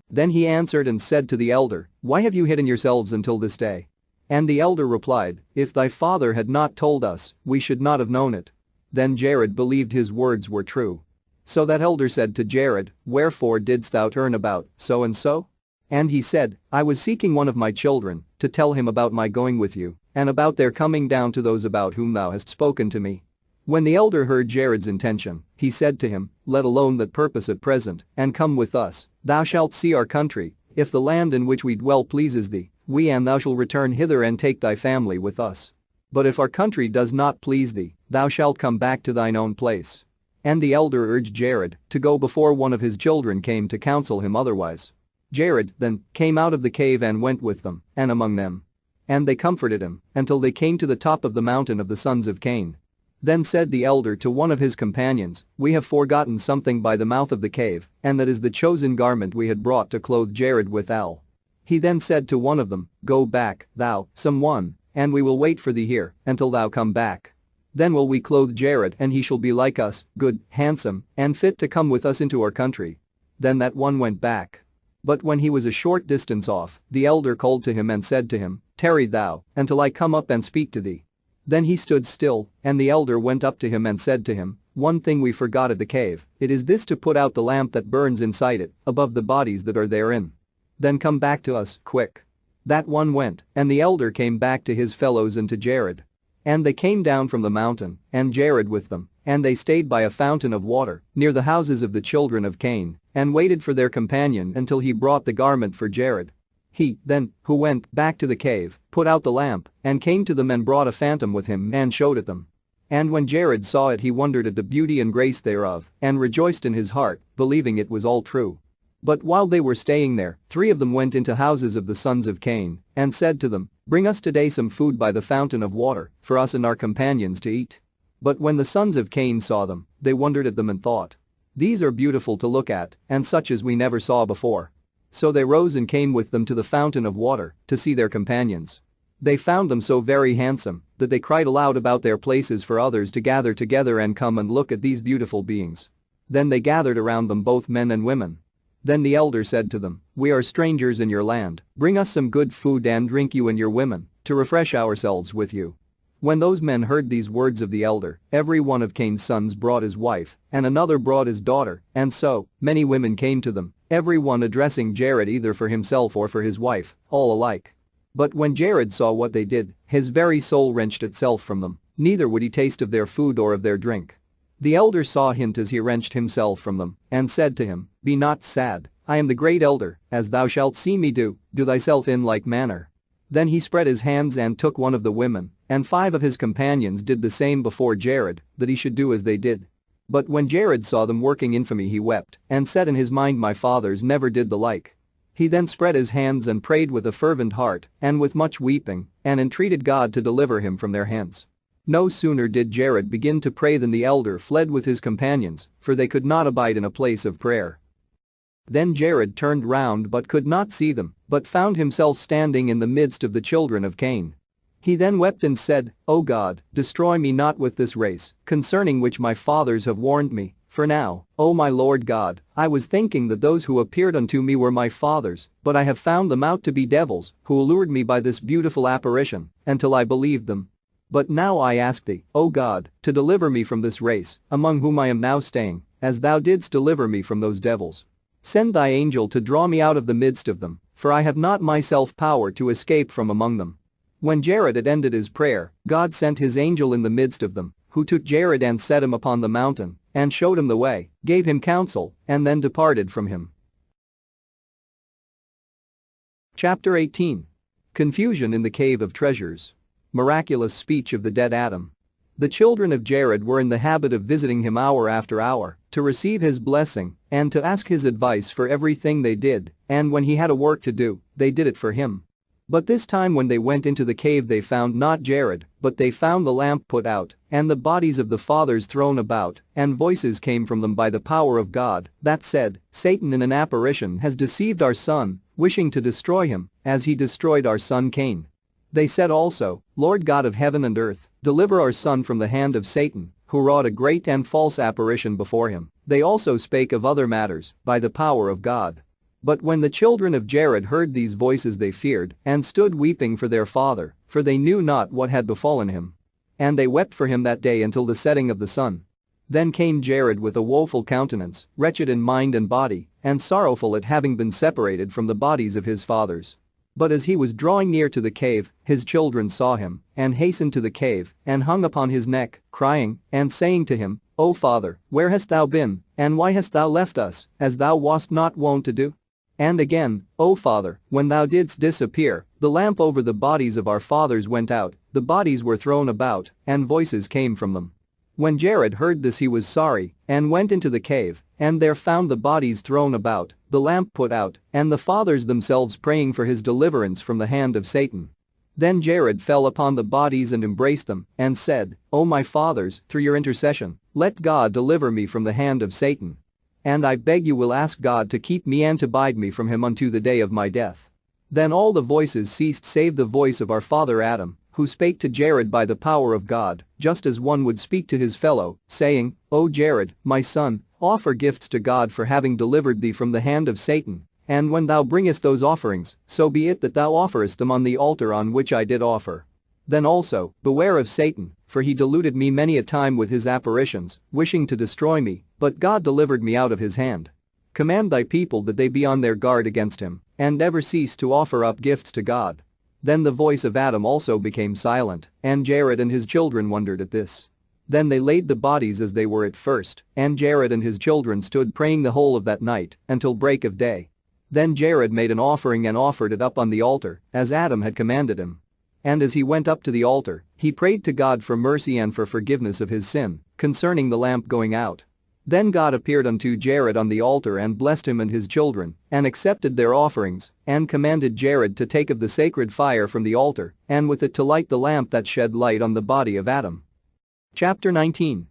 Then he answered and said to the elder, "Why have you hidden yourselves until this day?" And the elder replied, "If thy father had not told us, we should not have known it." Then Jared believed his words were true. So that elder said to Jared, "Wherefore didst thou turn about, so and so?" And he said, "I was seeking one of my children, to tell him about my going with you, and about their coming down to those about whom thou hast spoken to me." When the elder heard Jared's intention, he said to him, "Let alone that purpose at present, and come with us, thou shalt see our country. If the land in which we dwell pleases thee, we and thou shall return hither and take thy family with us. But if our country does not please thee, thou shalt come back to thine own place." And the elder urged Jared to go before one of his children came to counsel him otherwise. Jared then came out of the cave and went with them, and among them. And they comforted him until they came to the top of the mountain of the sons of Cain. Then said the elder to one of his companions, "We have forgotten something by the mouth of the cave, and that is the chosen garment we had brought to clothe Jared withal." He then said to one of them, "Go back, thou, someone, and we will wait for thee here until thou come back. Then will we clothe Jared and he shall be like us, good, handsome, and fit to come with us into our country." Then that one went back. But when he was a short distance off, the elder called to him and said to him, "Tarry thou, until I come up and speak to thee." Then he stood still, and the elder went up to him and said to him, "One thing we forgot at the cave, it is this to put out the lamp that burns inside it, above the bodies that are therein. Then come back to us, quick." That one went, and the elder came back to his fellows and to Jared. And they came down from the mountain, and Jared with them, and they stayed by a fountain of water, near the houses of the children of Cain, and waited for their companion until he brought the garment for Jared. He, then, who went back to the cave, put out the lamp, and came to them and brought a phantom with him and showed it them. And when Jared saw it he wondered at the beauty and grace thereof, and rejoiced in his heart, believing it was all true. But while they were staying there, 3 of them went into houses of the sons of Cain, and said to them, "Bring us today some food by the fountain of water, for us and our companions to eat." But when the sons of Cain saw them, they wondered at them and thought, "These are beautiful to look at, and such as we never saw before." So they rose and came with them to the fountain of water, to see their companions. They found them so very handsome, that they cried aloud about their places for others to gather together and come and look at these beautiful beings. Then they gathered around them both men and women. Then the elder said to them, "We are strangers in your land, bring us some good food and drink you and your women, to refresh ourselves with you." When those men heard these words of the elder, every one of Cain's sons brought his wife, and another brought his daughter, and so, many women came to them, every one addressing Jared either for himself or for his wife, all alike. But when Jared saw what they did, his very soul wrenched itself from them, neither would he taste of their food or of their drink. The elder saw hint as he wrenched himself from them, and said to him, "Be not sad, I am the great elder, as thou shalt see me do thyself in like manner. Then he spread his hands and took one of the women, and 5 of his companions did the same before Jared, that he should do as they did. But when Jared saw them working infamy he wept, and said in his mind, my fathers never did the like. He then spread his hands and prayed with a fervent heart, and with much weeping, and entreated God to deliver him from their hands. No sooner did Jared begin to pray than the elder fled with his companions, for they could not abide in a place of prayer. Then Jared turned round but could not see them, but found himself standing in the midst of the children of Cain. He then wept and said, O God, destroy me not with this race, concerning which my fathers have warned me, for now, O my Lord God, I was thinking that those who appeared unto me were my fathers, but I have found them out to be devils, who allured me by this beautiful apparition, until I believed them. But now I ask thee, O God, to deliver me from this race, among whom I am now staying, as thou didst deliver me from those devils. Send thy angel to draw me out of the midst of them, for I have not myself power to escape from among them. When Jared had ended his prayer, God sent his angel in the midst of them, who took Jared and set him upon the mountain, and showed him the way, gave him counsel, and then departed from him. Chapter 18. Confusion in the Cave of Treasures. Miraculous speech of the dead Adam. The children of Jared were in the habit of visiting him hour after hour, to receive his blessing, and to ask his advice for everything they did, and when he had a work to do, they did it for him. But this time when they went into the cave they found not Jared, but they found the lamp put out, and the bodies of the fathers thrown about, and voices came from them by the power of God, that said, Satan in an apparition has deceived our son, wishing to destroy him, as he destroyed our son Cain. They said also, Lord God of heaven and earth, deliver our son from the hand of Satan, who wrought a great and false apparition before him. They also spake of other matters, by the power of God. But when the children of Jared heard these voices they feared, and stood weeping for their father, for they knew not what had befallen him. And they wept for him that day until the setting of the sun. Then came Jared with a woeful countenance, wretched in mind and body, and sorrowful at having been separated from the bodies of his fathers. But as he was drawing near to the cave, his children saw him, and hastened to the cave, and hung upon his neck, crying, and saying to him, O Father, where hast thou been, and why hast thou left us, as thou wast not wont to do? And again, O Father, when thou didst disappear, the lamp over the bodies of our fathers went out, the bodies were thrown about, and voices came from them. When Jared heard this he was sorry, and went into the cave, and there found the bodies thrown about, the lamp put out, and the fathers themselves praying for his deliverance from the hand of Satan. Then Jared fell upon the bodies and embraced them, and said, O my fathers, through your intercession, let God deliver me from the hand of Satan. And I beg you will ask God to keep me and to bide me from him unto the day of my death. Then all the voices ceased save the voice of our father Adam, who spake to Jared by the power of God, just as one would speak to his fellow, saying, O Jared, my son, offer gifts to God for having delivered thee from the hand of Satan, and when thou bringest those offerings, so be it that thou offerest them on the altar on which I did offer. Then also, beware of Satan, for he deluded me many a time with his apparitions, wishing to destroy me, but God delivered me out of his hand. Command thy people that they be on their guard against him, and never cease to offer up gifts to God. Then the voice of Adam also became silent, and Jared and his children wondered at this. Then they laid the bodies as they were at first, and Jared and his children stood praying the whole of that night, until break of day. Then Jared made an offering and offered it up on the altar, as Adam had commanded him. And as he went up to the altar, he prayed to God for mercy and for forgiveness of his sin, concerning the lamp going out. Then God appeared unto Jared on the altar and blessed him and his children, and accepted their offerings, and commanded Jared to take of the sacred fire from the altar, and with it to light the lamp that shed light on the body of Adam. Chapter 19.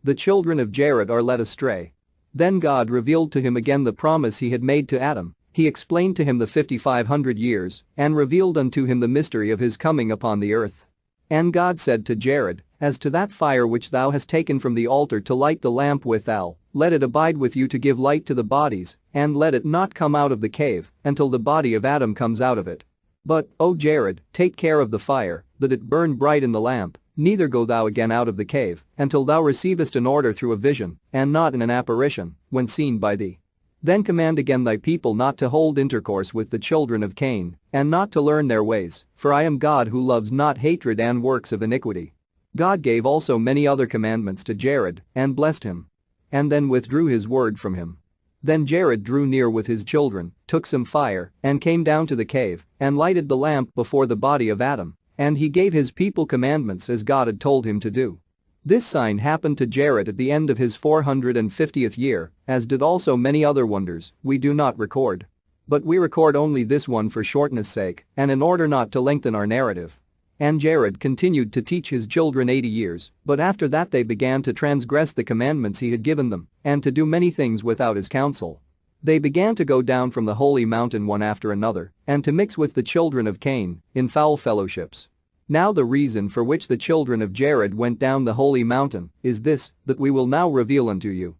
The children of Jared are led astray. Then God revealed to him again the promise he had made to Adam. He explained to him the 5,500 years, and revealed unto him the mystery of his coming upon the earth. And God said to Jared, As to that fire which thou hast taken from the altar to light the lamp withal, let it abide with you to give light to the bodies, and let it not come out of the cave, until the body of Adam comes out of it. But, O Jared, take care of the fire, that it burn bright in the lamp, neither go thou again out of the cave, until thou receivest an order through a vision, and not in an apparition, when seen by thee. Then command again thy people not to hold intercourse with the children of Cain, and not to learn their ways, for I am God who loves not hatred and works of iniquity. God gave also many other commandments to Jared, and blessed him. And then withdrew his word from him. Then Jared drew near with his children, took some fire, and came down to the cave, and lighted the lamp before the body of Adam, and he gave his people commandments as God had told him to do. This sign happened to Jared at the end of his 450th year, as did also many other wonders we do not record. But we record only this one for shortness' sake and in order not to lengthen our narrative. And Jared continued to teach his children 80 years, but after that they began to transgress the commandments he had given them and to do many things without his counsel. They began to go down from the holy mountain one after another and to mix with the children of Cain in foul fellowships. Now the reason for which the children of Jared went down the holy mountain is this, that we will now reveal unto you.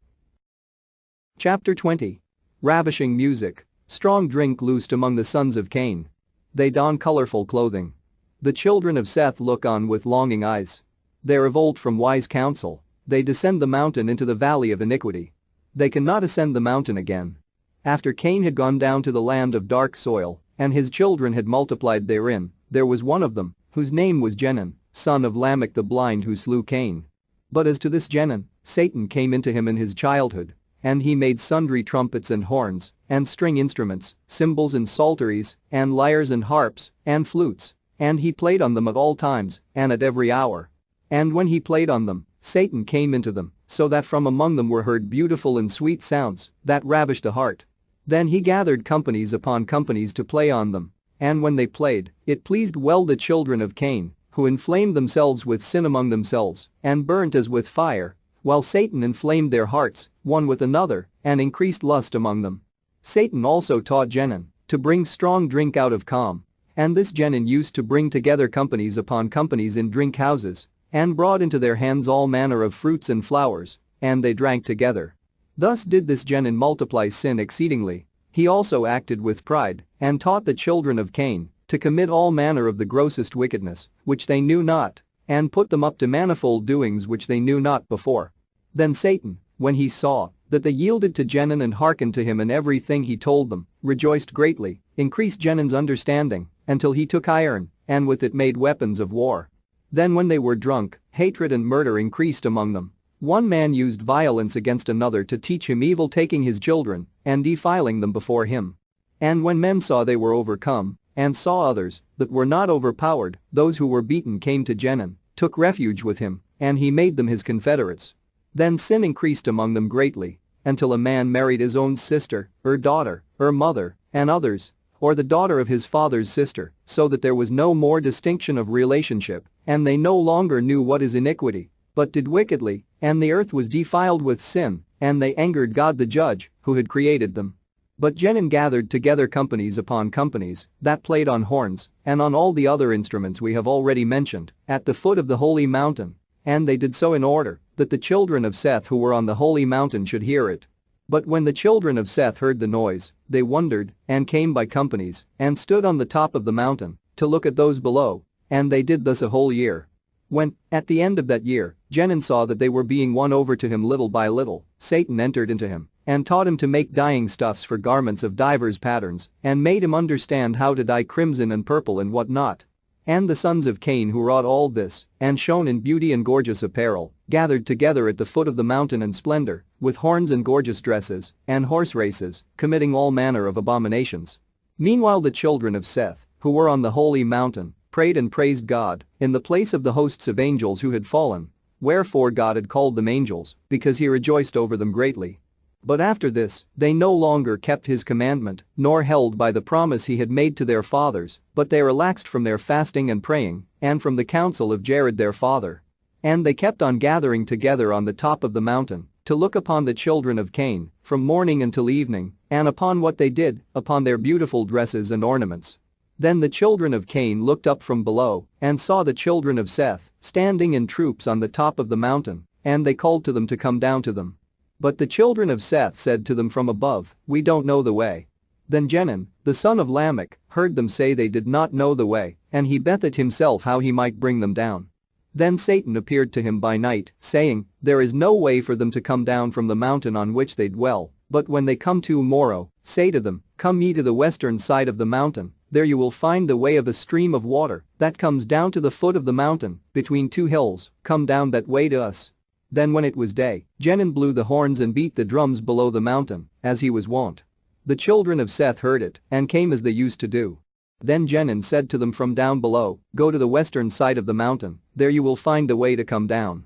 Chapter 20. Ravishing music. Strong drink loosed among the sons of Cain. They don colorful clothing. The children of Seth look on with longing eyes. They revolt from wise counsel. They descend the mountain into the valley of iniquity. They cannot ascend the mountain again. After Cain had gone down to the land of dark soil, and his children had multiplied therein, there was one of them, whose name was Jenan, son of Lamech the blind, who slew Cain. But as to this Jenan, Satan came into him in his childhood, and he made sundry trumpets and horns, and string instruments, cymbals and psalteries, and lyres and harps, and flutes, and he played on them at all times, and at every hour. And when he played on them, Satan came into them, so that from among them were heard beautiful and sweet sounds that ravished the heart. Then he gathered companies upon companies to play on them. And when they played, it pleased well the children of Cain, who inflamed themselves with sin among themselves, and burnt as with fire, while Satan inflamed their hearts, one with another, and increased lust among them. Satan also taught Jenan to bring strong drink out of calm, and this Jenan used to bring together companies upon companies in drink houses, and brought into their hands all manner of fruits and flowers, and they drank together. Thus did this Jenan multiply sin exceedingly. He also acted with pride, and taught the children of Cain to commit all manner of the grossest wickedness, which they knew not, and put them up to manifold doings which they knew not before. Then Satan, when he saw that they yielded to Jenan and hearkened to him in everything he told them, rejoiced greatly, increased Jenan's understanding, until he took iron, and with it made weapons of war. Then when they were drunk, hatred and murder increased among them. One man used violence against another to teach him evil, taking his children and defiling them before him. And when men saw they were overcome, and saw others that were not overpowered, those who were beaten came to Jenan, took refuge with him, and he made them his confederates. Then sin increased among them greatly, until a man married his own sister, her daughter, her mother, and others, or the daughter of his father's sister, so that there was no more distinction of relationship, and they no longer knew what is iniquity, but did wickedly, and the earth was defiled with sin, and they angered God the judge, who had created them. But Jenan gathered together companies upon companies that played on horns and on all the other instruments we have already mentioned at the foot of the holy mountain, and they did so in order that the children of Seth who were on the holy mountain should hear it. But when the children of Seth heard the noise, they wondered and came by companies and stood on the top of the mountain to look at those below, and they did thus a whole year. When, at the end of that year, Jenan saw that they were being won over to him little by little, Satan entered into him and taught him to make dyeing stuffs for garments of divers patterns, and made him understand how to dye crimson and purple and what not. And the sons of Cain who wrought all this, and shone in beauty and gorgeous apparel, gathered together at the foot of the mountain in splendor, with horns and gorgeous dresses, and horse races, committing all manner of abominations. Meanwhile the children of Seth, who were on the holy mountain, prayed and praised God in the place of the hosts of angels who had fallen. Wherefore God had called them angels, because he rejoiced over them greatly. But after this, they no longer kept his commandment, nor held by the promise he had made to their fathers, but they relaxed from their fasting and praying, and from the counsel of Jared their father. And they kept on gathering together on the top of the mountain, to look upon the children of Cain, from morning until evening, and upon what they did, upon their beautiful dresses and ornaments. Then the children of Cain looked up from below, and saw the children of Seth, standing in troops on the top of the mountain, and they called to them to come down to them. But the children of Seth said to them from above, we don't know the way. Then Jenan, the son of Lamech, heard them say they did not know the way, and he bethed himself how he might bring them down. Then Satan appeared to him by night, saying, there is no way for them to come down from the mountain on which they dwell, but when they come to morrow, say to them, come ye to the western side of the mountain, there you will find the way of a stream of water that comes down to the foot of the mountain, between two hills, come down that way to us. Then when it was day, Jenan blew the horns and beat the drums below the mountain, as he was wont. The children of Seth heard it and came as they used to do. Then Jenan said to them from down below, "Go to the western side of the mountain, there you will find a way to come down."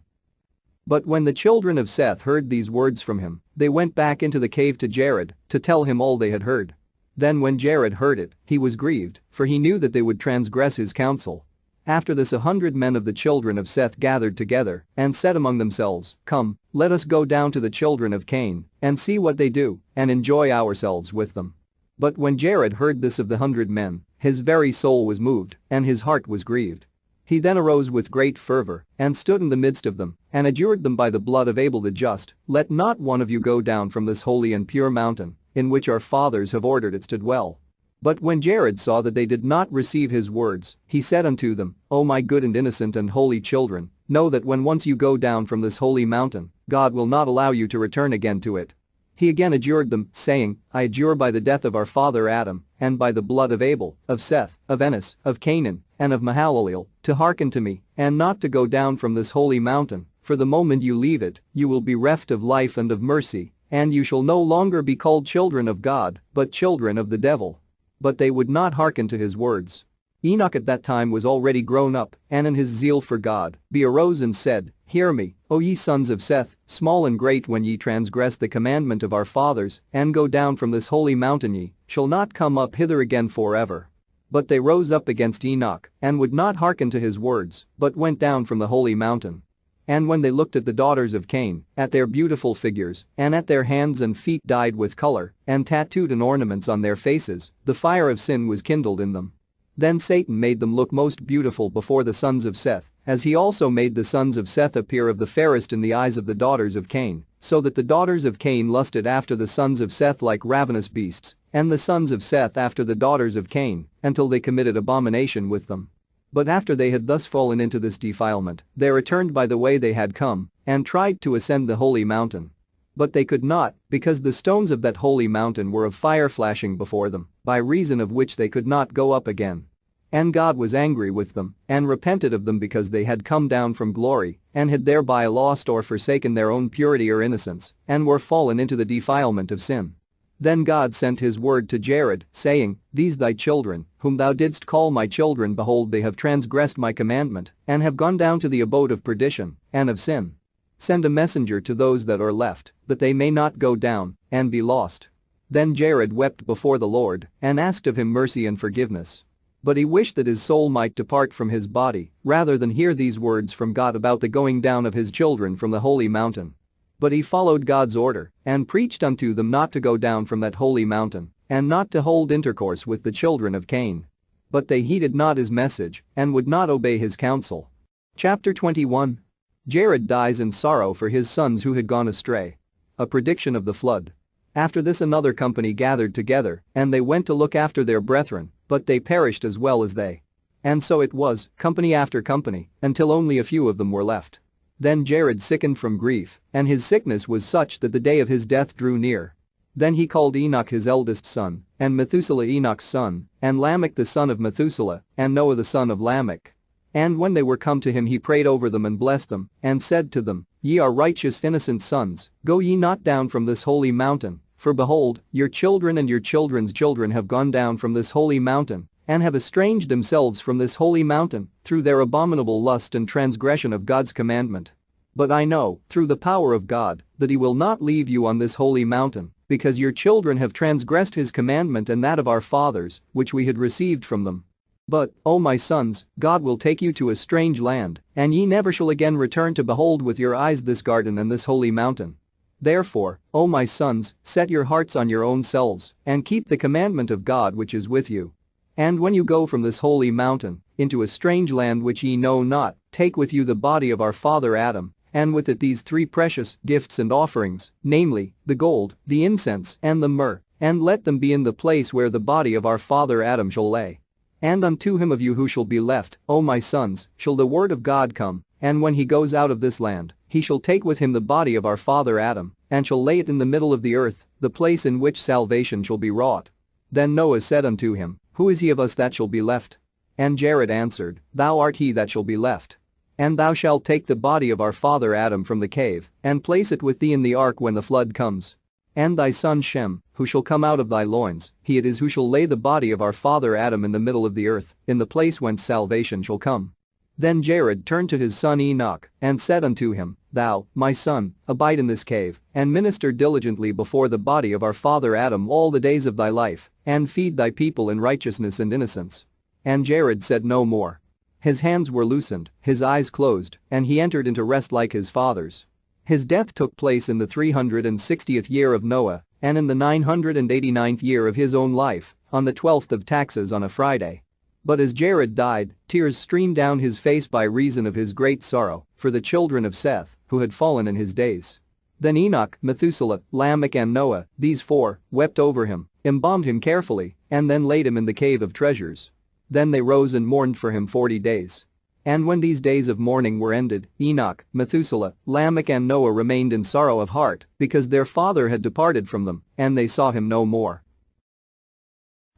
But when the children of Seth heard these words from him, they went back into the cave to Jared to tell him all they had heard. Then when Jared heard it, he was grieved, for he knew that they would transgress his counsel. After this 100 men of the children of Seth gathered together and said among themselves, "Come, let us go down to the children of Cain and see what they do and enjoy ourselves with them." But when Jared heard this of the 100 men, his very soul was moved and his heart was grieved. He then arose with great fervor and stood in the midst of them and adjured them by the blood of Abel the just, "Let not one of you go down from this holy and pure mountain in which our fathers have ordered it to dwell." But when Jared saw that they did not receive his words, he said unto them, "O my good and innocent and holy children, know that when once you go down from this holy mountain, God will not allow you to return again to it." He again adjured them, saying, "I adjure by the death of our father Adam, and by the blood of Abel, of Seth, of Enos, of Canaan, and of Mahalalel, to hearken to me, and not to go down from this holy mountain, for the moment you leave it, you will be reft of life and of mercy, and you shall no longer be called children of God, but children of the devil." But they would not hearken to his words. Enoch at that time was already grown up, and in his zeal for God, he arose and said, "Hear me, O ye sons of Seth, small and great, when ye transgress the commandment of our fathers, and go down from this holy mountain, ye shall not come up hither again forever." But they rose up against Enoch, and would not hearken to his words, but went down from the holy mountain. And when they looked at the daughters of Cain, at their beautiful figures, and at their hands and feet dyed with color, and tattooed and ornaments on their faces, the fire of sin was kindled in them. Then Satan made them look most beautiful before the sons of Seth, as he also made the sons of Seth appear of the fairest in the eyes of the daughters of Cain, so that the daughters of Cain lusted after the sons of Seth like ravenous beasts, and the sons of Seth after the daughters of Cain, until they committed abomination with them. But after they had thus fallen into this defilement, they returned by the way they had come, and tried to ascend the holy mountain. But they could not, because the stones of that holy mountain were of fire flashing before them, by reason of which they could not go up again. And God was angry with them, and repented of them because they had come down from glory, and had thereby lost or forsaken their own purity or innocence, and were fallen into the defilement of sin. Then God sent his word to Jared, saying, "These thy children, whom thou didst call my children, behold, they have transgressed my commandment, and have gone down to the abode of perdition, and of sin. Send a messenger to those that are left, that they may not go down, and be lost." Then Jared wept before the Lord, and asked of him mercy and forgiveness. But he wished that his soul might depart from his body, rather than hear these words from God about the going down of his children from the holy mountain. But he followed God's order, and preached unto them not to go down from that holy mountain, and not to hold intercourse with the children of Cain. But they heeded not his message, and would not obey his counsel. Chapter 21. Jared dies in sorrow for his sons who had gone astray. A prediction of the flood. After this another company gathered together, and they went to look after their brethren, but they perished as well as they. And so it was, company after company, until only a few of them were left. Then Jared sickened from grief, and his sickness was such that the day of his death drew near. Then he called Enoch his eldest son, and Methuselah Enoch's son, and Lamech the son of Methuselah, and Noah the son of Lamech. And when they were come to him, he prayed over them and blessed them, and said to them, "Ye are righteous innocent sons, go ye not down from this holy mountain, for behold, your children and your children's children have gone down from this holy mountain, and have estranged themselves from this holy mountain, through their abominable lust and transgression of God's commandment. But I know, through the power of God, that he will not leave you on this holy mountain, because your children have transgressed his commandment and that of our fathers, which we had received from them. But, O my sons, God will take you to a strange land, and ye never shall again return to behold with your eyes this garden and this holy mountain. Therefore, O my sons, set your hearts on your own selves, and keep the commandment of God which is with you. And when you go from this holy mountain, into a strange land which ye know not, take with you the body of our father Adam, and with it these three precious gifts and offerings, namely, the gold, the incense, and the myrrh, and let them be in the place where the body of our father Adam shall lay. And unto him of you who shall be left, O my sons, shall the word of God come, and when he goes out of this land, he shall take with him the body of our father Adam, and shall lay it in the middle of the earth, the place in which salvation shall be wrought." Then Noah said unto him, "Who is he of us that shall be left?" And Jared answered, "Thou art he that shall be left." And thou shalt take the body of our father Adam from the cave, and place it with thee in the ark when the flood comes. And thy son Shem, who shall come out of thy loins, he it is who shall lay the body of our father Adam in the middle of the earth, in the place whence salvation shall come. Then Jared turned to his son Enoch, and said unto him, Thou, my son, abide in this cave, and minister diligently before the body of our father Adam all the days of thy life, and feed thy people in righteousness and innocence. And Jared said no more. His hands were loosened, his eyes closed, and he entered into rest like his fathers. His death took place in the 360th year of Noah, and in the 989th year of his own life, on the 12th of Taxes on a Friday. But as Jared died, tears streamed down his face by reason of his great sorrow for the children of Seth, who had fallen in his days. Then Enoch, Methuselah, Lamech and Noah, these four, wept over him, embalmed him carefully, and then laid him in the cave of treasures. Then they rose and mourned for him 40 days. And when these days of mourning were ended, Enoch, Methuselah, Lamech and Noah remained in sorrow of heart because their father had departed from them, and they saw him no more.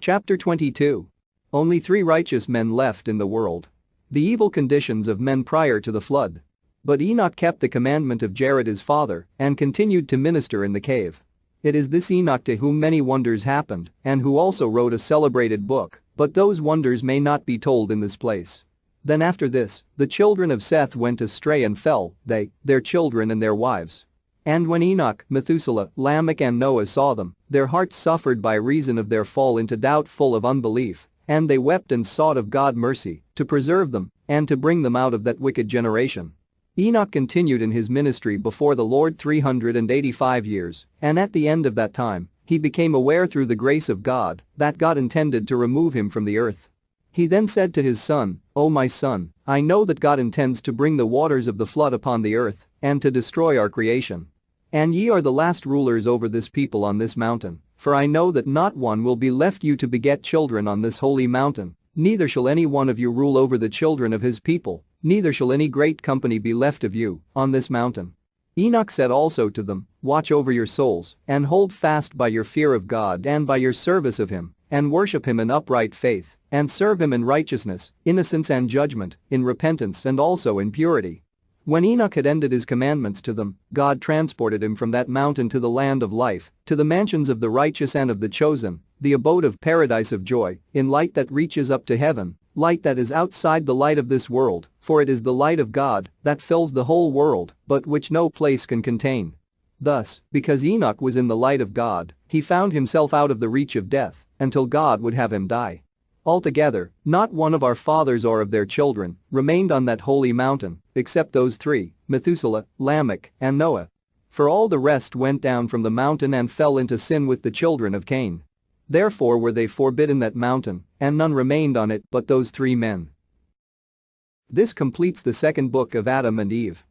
Chapter 22. Only 3 righteous men left in the world. The evil conditions of men prior to the flood. But Enoch kept the commandment of Jared his father and continued to minister in the cave. It is this Enoch to whom many wonders happened and who also wrote a celebrated book, but those wonders may not be told in this place. Then after this, the children of Seth went astray and fell, they, their children and their wives. And when Enoch, Methuselah, Lamech and Noah saw them, their hearts suffered by reason of their fall into doubt full of unbelief, and they wept and sought of God mercy, to preserve them, and to bring them out of that wicked generation. Enoch continued in his ministry before the Lord 385 years, and at the end of that time, he became aware through the grace of God that God intended to remove him from the earth. He then said to his son, O my son, I know that God intends to bring the waters of the flood upon the earth and to destroy our creation. And ye are the last rulers over this people on this mountain, for I know that not one will be left you to beget children on this holy mountain, neither shall any one of you rule over the children of his people, neither shall any great company be left of you on this mountain. Enoch said also to them, Watch over your souls, and hold fast by your fear of God and by your service of him, and worship him in upright faith, and serve him in righteousness, innocence and judgment, in repentance and also in purity. When Enoch had ended his commandments to them, God transported him from that mountain to the land of life, to the mansions of the righteous and of the chosen, the abode of paradise of joy, in light that reaches up to heaven, light that is outside the light of this world, for it is the light of God that fills the whole world, but which no place can contain. Thus, because Enoch was in the light of God, he found himself out of the reach of death, until God would have him die. Altogether, not one of our fathers or of their children remained on that holy mountain, except those 3, Methuselah, Lamech, and Noah. For all the rest went down from the mountain and fell into sin with the children of Cain. Therefore were they forbidden that mountain, and none remained on it but those 3 men. This completes the second book of Adam and Eve.